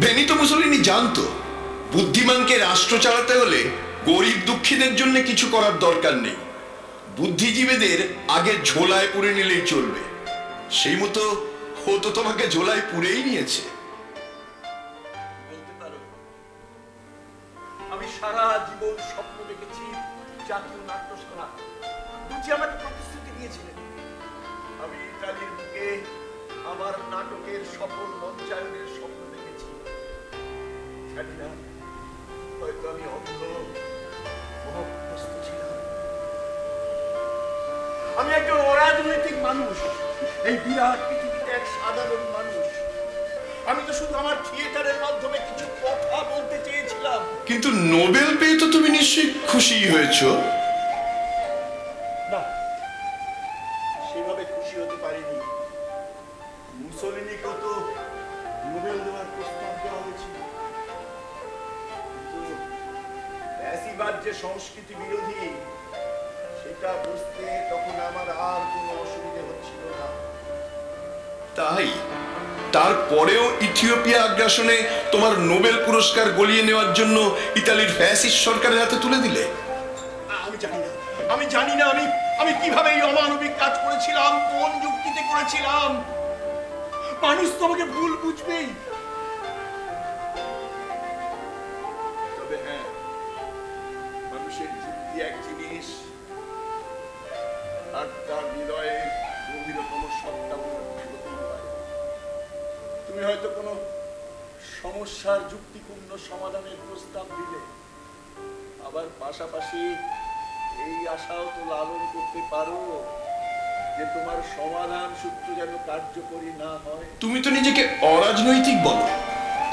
বেনিতো মুসোলিনি জানতো বুদ্ধিমানকে রাষ্ট্র চালাতে হলে গরিব দুঃখীদের জন্য কিছু করার দরকার নেই, বুদ্ধিজীবীদের আগে ঝোলায় পুরে নিলেই চলবে। সেই মতো ও তো তোমাকে ঝোলায় পুরেই নিয়েছে। বলতে পারো, আমি সারা জীবন স্বপ্ন দেখেছি জাতীয় নাট্যশালা। বুঝি আমাকে প্রতিশ্রুতি দিয়েছিলেন, আমি ইতালির বুকে আমার নাটকের সফল মঞ্চায়নের স্বপ্ন দেখেছি। জানি না, হয়তো আমি অন্ধ, মোহগ্রস্ত ছিলাম। আমি একজন অরাজনৈতিক মানুষ, এই বিরাট পৃথিবীতে এক সাধারণ মানুষ। আমি তো শুধু আমার থিয়েটারের মাধ্যমে কিছু কথা বলতে চেয়েছিলাম। কিন্তু নোবেল পেয়ে তো তুমি নিশ্চয়ই খুশি হয়েছো? না, সেভাবে খুশি হতে পারিনি। মুসোলিনিকেও তো নোবেল দেওয়ার প্রস্তাব দেওয়া হয়েছিল, কিন্তু ফ্যাসিবাদ যে সংস্কৃতি বিরোধী, সেটা বুঝতে তখন আমার আর কোনো অসুবিধা হচ্ছিল না। তাই তারপরেও ইথিওপিয়া আগ্রাসনে তোমার নোবেল পুরস্কার গলিয়ে নেওয়ার জন্য ইতালির ফ্যাসিস্ট সরকারের হাতে তুলে দিলে? আমি জানি না আমি কিভাবে এই অমানবিক কাজ করেছিলাম, কোন যুক্তিতে করেছিলাম। মানুষ তো আমাকে ভুল বুঝবেই। তবে হ্যাঁ, মানুষের যুক্তি এক জিনিস, আর তার হৃদয়ে গভীরতম সত্তা হতেই পারে। তুমি হয়তো কোনো সমস্যার যুক্তিপূর্ণ সমাধানের প্রস্তাব দিলে, আবার পাশাপাশি এই আশাও তো লালন করতে পারো যে তোমার সমাধান সূত্র যেন কার্যকরী না হয়। তুমি তো নিজেকে অরাজনৈতিক বলো,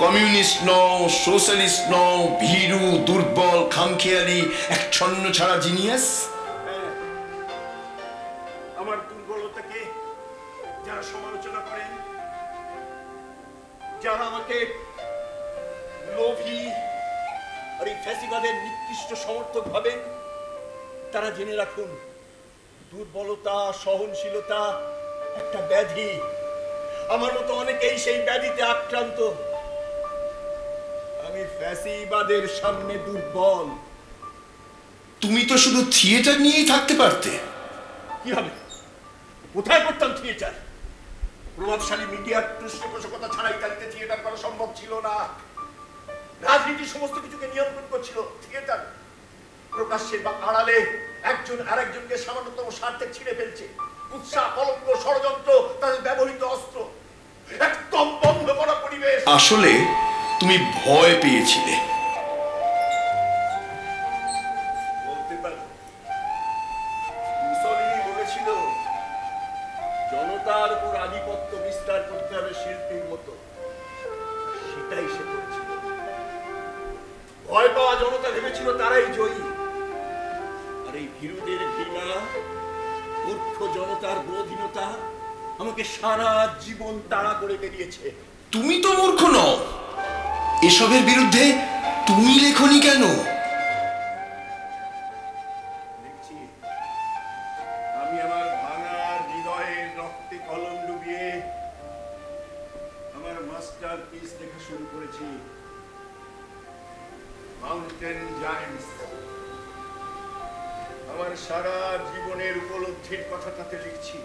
কমিউনিস্ট নও, সোশ্যালিস্ট নও, ভীরু, দুর্বল, খামখেয়ালি, এক ছন্ন ছাড়া জিনিয়াস। আমার দুর্বলতাকে যারা সমালোচনা করেন, যারা আমাকে লোভী আর এই ফ্যাসিবাদের নিকৃষ্ট সমর্থক ভাবেন, তারা জেনে রাখুন, দুর্বলতা, সহনশীলতা একটা ব্যাধি। আমার মতো অনেকেই সেই ব্যাধিতে আক্রান্ত। আমি ফ্যাসিবাদের সামনে দুর্বল। তুমি তো শুধু থিয়েটার নিয়েই থাকতে পারতে। কি হবে? কোথায় করতাম থিয়েটার? প্রভাবশালী মিডিয়ার পৃষ্ঠপোষকতা ছাড়া ইতালিতে থিয়েটার করা সম্ভব ছিল না। রাজনীতি সমস্ত কিছুকে নিয়ন্ত্রণ করছিল, থিয়েটার প্রকাশ্যে বা আড়ালে একজন আরেকজনকে সামান্যতম স্বার্থে ছিঁড়ে ফেলছে। উৎসাহ, কলঙ্ক, ষড়যন্ত্র তাদের ব্যবহৃত অস্ত্র। একদম বন্ধ করা পরিবেশ। আসলে তুমি ভয় পেয়েছিলে। বলতে পারো, মুসোলিনি বলেছিল জনতার উপর আধিপত্য বিস্তার করতে হবে শিল্পীর মতো। সেটাই সে করেছিল। ভয় পাওয়া জনতা ভেবেছিল তারাই জয়ী, আর এই ভীরুদের ঘৃণা মূর্খ জনতার বোধহীনতা আমাকে সারা জীবন তাড়া করে বেরিয়েছে। তুমি তো মূর্খ নও, এসবের বিরুদ্ধে তুমি লেখনি কেন? দেখছি আমি আমার ভাঙা হৃদয়ের রক্তে কলম ডুবিয়ে আমার মাস্টার পিস লেখা শুরু করেছি, মাউন্টেন জায়ান্টস। আমার সারা জীবনের উপলব্ধির কথা তাতে লিখছি।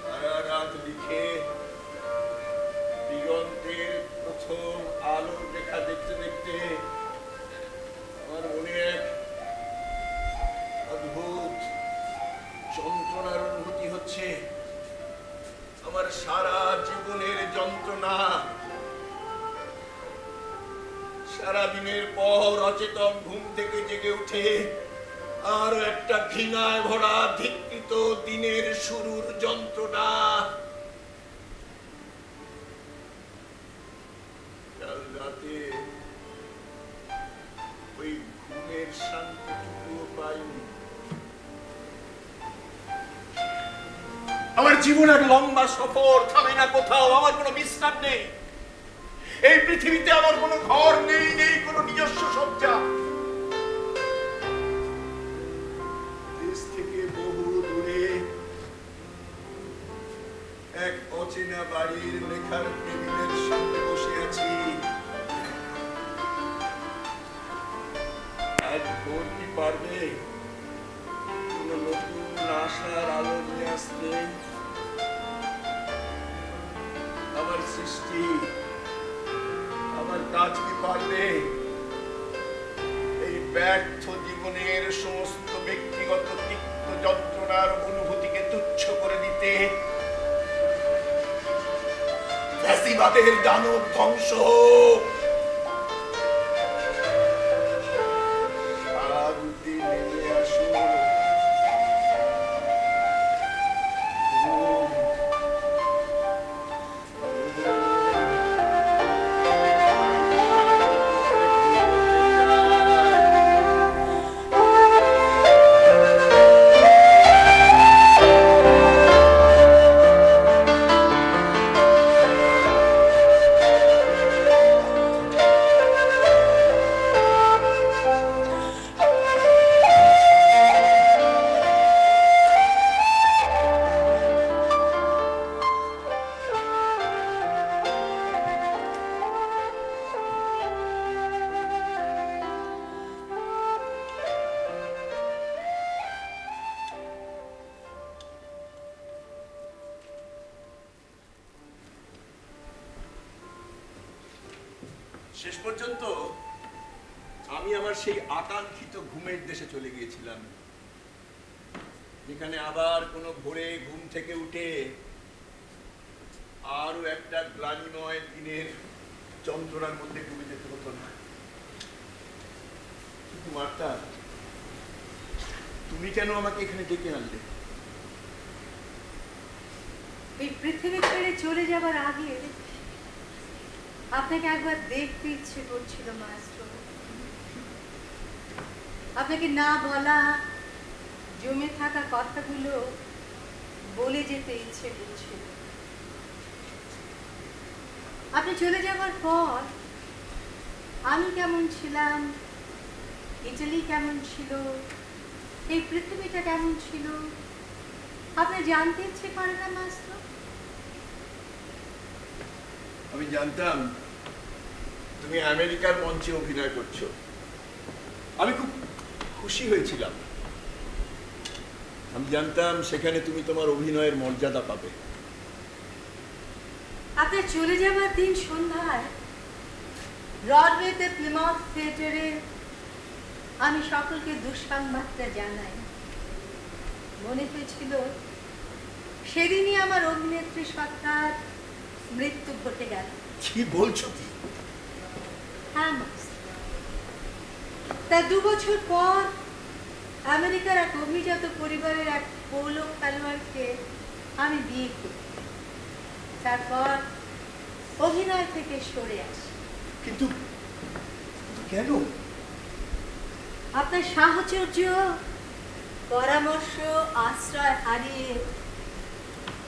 সারা রাত লিখে দিগন্তের প্রথম আলোর রেখা দেখতে দেখতে আমার মনে এক অদ্ভুত যন্ত্রণার অনুভূতি হচ্ছে। আমার সারা জীবনের যন্ত্রণা, সারাদিনের পর অচেতন ঘুম থেকে জেগে উঠে আরো একটা ঘৃণায় ভরা ধিক্কৃত দিনের শুরুর যন্ত্রণা। কাল রাতে ওই ঘুমের শান্তিটুকুও পাইনি। আমার জীবন এক লম্বা সফর, থামে না কোথাও, আমার কোনো বিশ্রাম নেই। এই পৃথিবীতে আমার কোনো ঘর নেই, নেই কোনো নিজস্ব সজ্জা। দেশ থেকে বহু দূরে এক অচেনা বাড়ির লেখার টেবিলের সামনে বসে আছি। আজ ভোর কি পারবে কোনো নতুন আশার আলো নিয়ে আসতে? আমার সৃষ্টি, আমার কাজ কি পারবে এই ব্যর্থ জীবনের সমস্ত ব্যক্তিগত তিক্ত যন্ত্রণার অনুভূতিকে তুচ্ছ করে দিতে? ফ্যাসিবাদের দানব ধ্বংস হোক, শান্তি নেমে আসুক। শেষ পর্যন্ত আমি আমার সেই আকাঙ্ক্ষিত ঘুমের দেশে চলে গিয়েছিলাম, যেখানে আবার কোনো ভোরে ঘুম থেকে উঠে আরো একটা গ্লানিময় দিনের যন্ত্রণার মধ্যে ডুবে যেতে হতো না। কিন্তু মার্তা, তুমি কেন আমাকে এখানে ডেকে আনলে? এই পৃথিবী ছেড়ে চলে যাবার আগে আপনাকে একবার দেখতে ইচ্ছে করছিল মাস্টার। আপনাকে না বলা জমে থাকা কথাগুলো বলে যেতে ইচ্ছে করছিল। আপনি চলে যাবার পর আমি কেমন ছিলাম, ইটালি কেমন ছিল, এই পৃথিবীটা কেমন ছিল আপনার জানতে ইচ্ছে করে না মাস্টার? আমি জানতাম তুমি আমেরিকার মঞ্চে অভিনয় করছো। আমি খুব খুশি হয়েছিলাম। আমি জানতাম সেখানে তুমি তোমার অভিনয়ের মর্যাদা পাবে। আপনার চলে যাবার দিন সন্ধ্যায় ব্রডওয়েতে প্লিমাউথ থিয়েটারে আমি সকলকে দুঃসংবাদটা জানাই। মনে হয়েছিল সেদিনই আমার অভিনেত্রী সত্তার মৃত্যু ঘটে গেল। কি বলছো কি? হ্যাঁ মাস্টার, তার 2 বছর পর আমেরিকার এক অভিজাত পরিবারের এক পোলো খেলোয়াড়কে আমি বিয়ে করি। তারপর অভিনয় থেকে সরে আসি। কিন্তু কেন? আপনার সাহচর্য, পরামর্শ, আশ্রয় হারিয়ে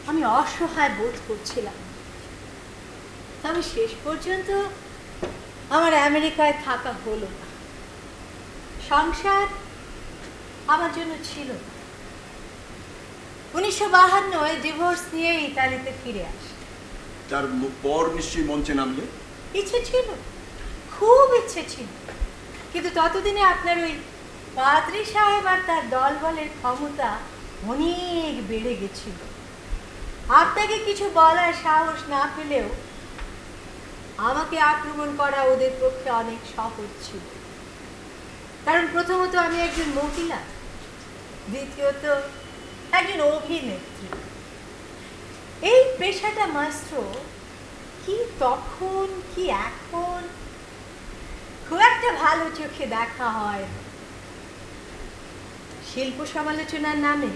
আমি অসহায় বোধ করছিলাম। তবে শেষ পর্যন্ত আমার আমেরিকায় থাকা হলো না। সংসার আমার জন্য ছিল না। 1952 ডিভোর্স নিয়ে ইতালিতে ফিরে আসে। তার পর নিশ্চয়ই মঞ্চে নামলে? ইচ্ছে ছিল, খুব ইচ্ছে ছিল, কিন্তু ততদিনে আপনার ওই পাদ্রী সাহেব আর তার দলবলের ক্ষমতা অনেক বেড়ে গেছিল। আপনাকে কিছু বলার সাহস না পেলেও আমাকে আক্রমণ করা ওদের পক্ষে অনেক সহজ ছিল। কারণ প্রথমত আমি একজন মহিলা, দ্বিতীয়ত একজন অভিনেত্রী। এই পেশাটা মাত্র কি তখন কি এখন খুব একটা ভালো চোখে দেখা হয়। শিল্প সমালোচনার নামে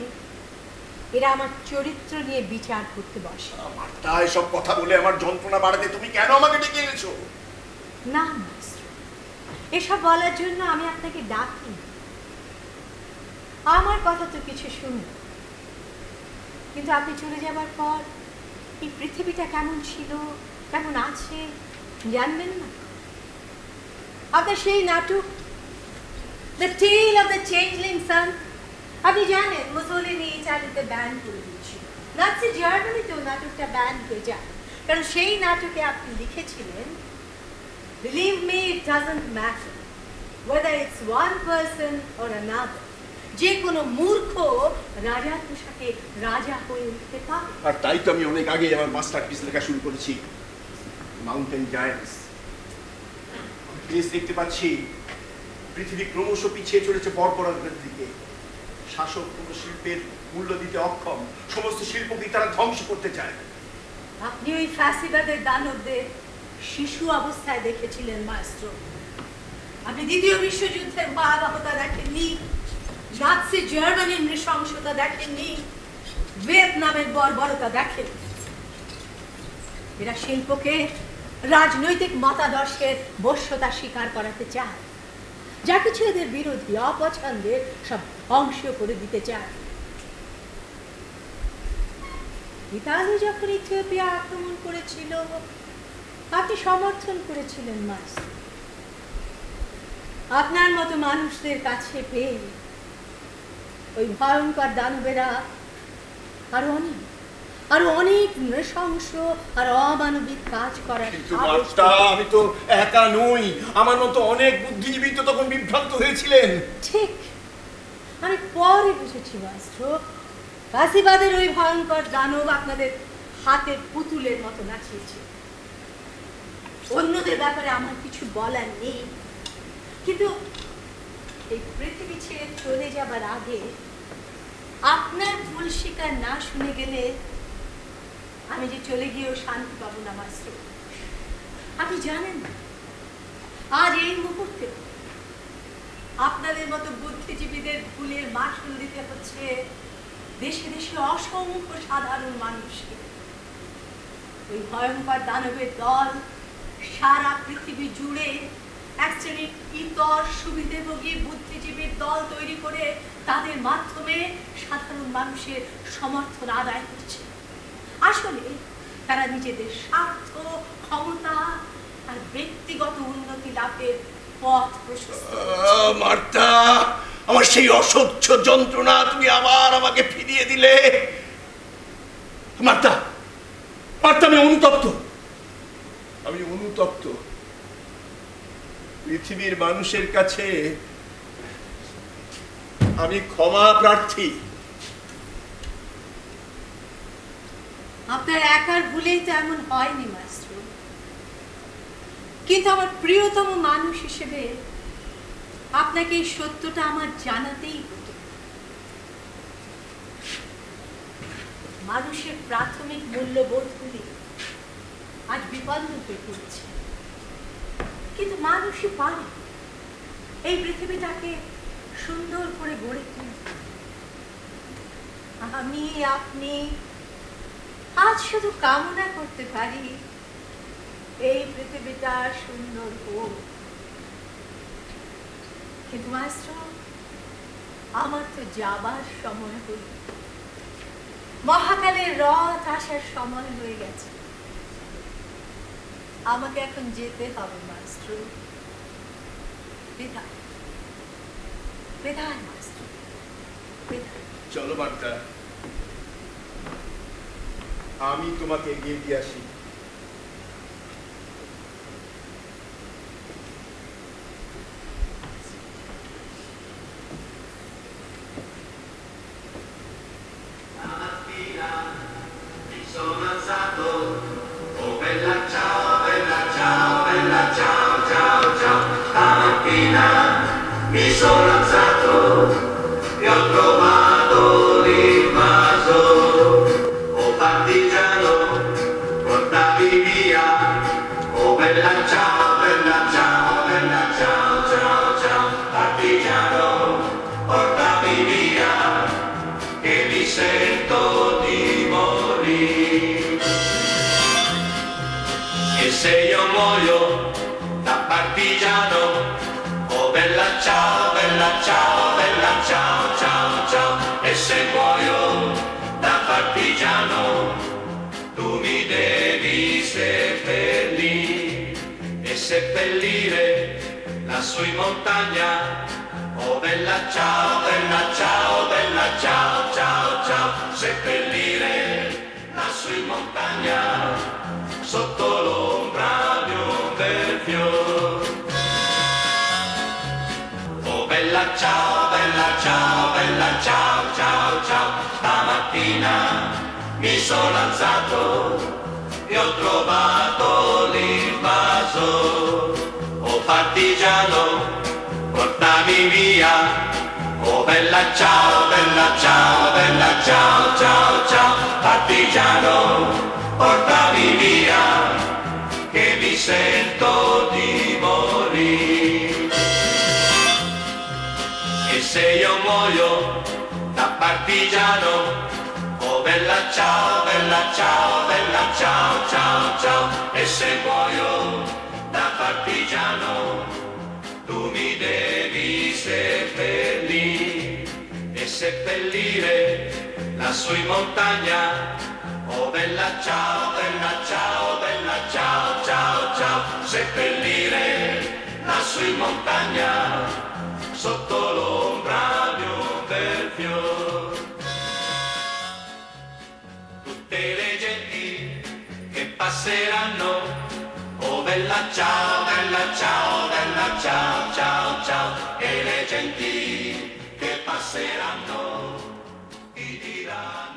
এরা আমার চরিত্র নিয়ে বিচার করতে বসে। মার্তা, এসব কথা বলে আমার যন্ত্রণা বাড়াতে তুমি কেন আমাকে ডেকে এনেছো? না মাস্টার, এসব বলার জন্য আমি আপনাকে ডাকি। আমার কথা তো কিছু শুনুন, কিন্তু আপনি চলে যাবার পর এই পৃথিবীটা কেমন ছিল, কেমন আছে জানবেন না। আপনার সেই নাটক দ্য টেল অফ দ্য চেঞ্জলিং সান, আপনি জানেন মুসোলিনি ইতালিতে ব্যান করে দিয়েছিল। নাৎসি জার্মানিতেও নাটকটা ব্যান হয়ে যায়, কারণ সেই নাটকে আপনি লিখেছিলেন, Believe me, it doesn't matter whether it's one person or another. যে কোনো মূর্খ রাজার পোশাকে রাজা হয়ে উঠতে পারে। আর তাই তো আমি অনেক আগে আমার মাস্টারপিস লেখা শুরু করেছি, মাউন্টেন জায়ান্টস। দেখতে পাচ্ছি পৃথিবী ক্রমশ পিছিয়ে চলেছে বর্বরতার দিকে। শাসক কোন শিল্পের মূল্য দিতে অক্ষম, সমস্ত শিল্পকে তারা ধ্বংস করতে চায়। আপনি ওই ফ্যাসিবাদের দানবদের শিশু অবস্থায় দেখেছিলেন মাস্টার। আপনি দ্বিতীয় বিশ্বযুদ্ধের ভয়াবহতা দেখেননি, নাৎসি জার্মানির নৃশংসতা দেখেননি, ভিয়েতনামের বর্বরতা দেখেন। এরা শিল্পকে রাজনৈতিক মতাদর্শের বশ্যতা স্বীকার করাতে চায়, যা কিছু এদের বিরোধী অপছন্দের সব ধ্বংস করে দিতে চায়। ইতালি যখন ইথিওপিয়া আক্রমণ করেছিল, আপনি সমর্থন করেছিলেন মাস্টার। আপনার মতো মানুষদের কাছে পেয়ে ওই ভয়ঙ্কর দানবেরা আরো অনেক নৃশংস আর অমানবিক কাজ করার। কিন্তু মাস্টার, আমি তো একা নই, আমার মতো অনেক বুদ্ধিজীবী তো তখন বিভ্রান্ত হয়েছিলেন। ঠিক, আমি পরে বুঝেছি মাস্টার, ফাঁসিবাদের ওই ভয়ঙ্কর দানব আপনাদের হাতের পুতুলের মতো নাচিয়েছে। অন্যদের ব্যাপারে আমার কিছু বলার নেই, কিন্তু এই পৃথিবী ছেড়ে চলে যাবার আগে আপনার ভুল স্বীকার না শুনে গেলে আমি যে চলে গিয়েও শান্তি পাবো না মাস্টার। আপনি জানেন না, আজ এই মুহূর্তে আপনাদের মতো বুদ্ধিজীবীদের ভুলের মাসুল দিতে হচ্ছে দেশে দেশে অসংখ্য সাধারণ মানুষকে। ওই ভয়ঙ্কর দানবের দল সারা পৃথিবী জুড়ে এক শ্রেণীর ইতর সুবিধাভোগী বুদ্ধিজীবীর দল তৈরি করে তাদের মাধ্যমে সাধারণ মানুষের সমর্থন আদায় করছে। আসলে তারা নিজেদের স্বার্থ, ক্ষমতা আর ব্যক্তিগত উন্নতি লাভের পথ প্রশস্ত করছে। মার্তা, আমার সেই অসহ্য যন্ত্রণা তুমি আবার আমাকে ফিরিয়ে দিলে। মার্তা, আমি অনুতপ্ত। পৃথিবীর মানুষের কাছে আমি ক্ষমা প্রার্থী। আপনার একার ভুলেই তো এমন হয়নি মাস্টার, কিন্তু আমার প্রিয়তম মানুষ হিসেবে আপনাকে এই সত্যটা আমার জানাতেই হতো। মানুষের প্রাথমিক মূল্যবোধগুলি আজ বিপন্ন হয়ে পড়ছে, কিন্তু মানুষই পারে এই পৃথিবীটাকে সুন্দর করে গড়ে তুলতে। আমি আপনি আজ শুধু কামনা করতে পারি এই পৃথিবীটা সুন্দর হোক, কিন্তু মাস্টার আমার তো যাবার সময় হল, মহাকালের রথ আসার সময় হয়ে গেছে। আমাকে এখন যেতে হবে মাস্টার। বিদায় বিদায় মাস্টার, বিদায়। চলো বার্তা, আমি তোমাকে এগিয়ে দিয়ে আসি। Sono alzato, oh bella ciao, bella ciao, bella ciao, ciao, ciao. Stamattina mi sono alzato e ho trovato l'invaso. Oh partigiano, portami via. Oh bella ciao, bella ciao, bella ciao, ciao, ciao. Partigiano, portami via, che mi sento di morire. E se io muoio da partigiano, oh bella ciao, bella ciao, bella ciao, ciao, ciao. E se muoio da partigiano, tu mi devi seppellire e seppellire lassù in montagna. Oh bella ciao, bella ciao, bella ciao, ciao, ciao. Seppellire lassù in montagna, sotto l'ombra di un bel fiore. Oh bella ciao, bella ciao, bella ciao, ciao, ciao. Stamattina mi sono alzato e ho trovato l'invaso. Oh partigiano, portami via. Oh bella ciao, bella ciao, bella ciao, ciao, ciao. Partigiano, portami via, che mi sento di morire. E se io muoio da partigiano, oh bella ciao, bella ciao, bella ciao, ciao, ciao. E se muoio da partigiano, tu mi devi seppellire e seppellire lassù in montagna. Oh bella ciao, bella ciao, bella ciao, ciao, ciao. Seppellire lassù in montagna, sotto l'ombra di un bel fiore. Tutte le genti che passeranno, oh bella ciao, bella ciao, bella ciao, ciao, ciao. E le genti che passeranno ti diranno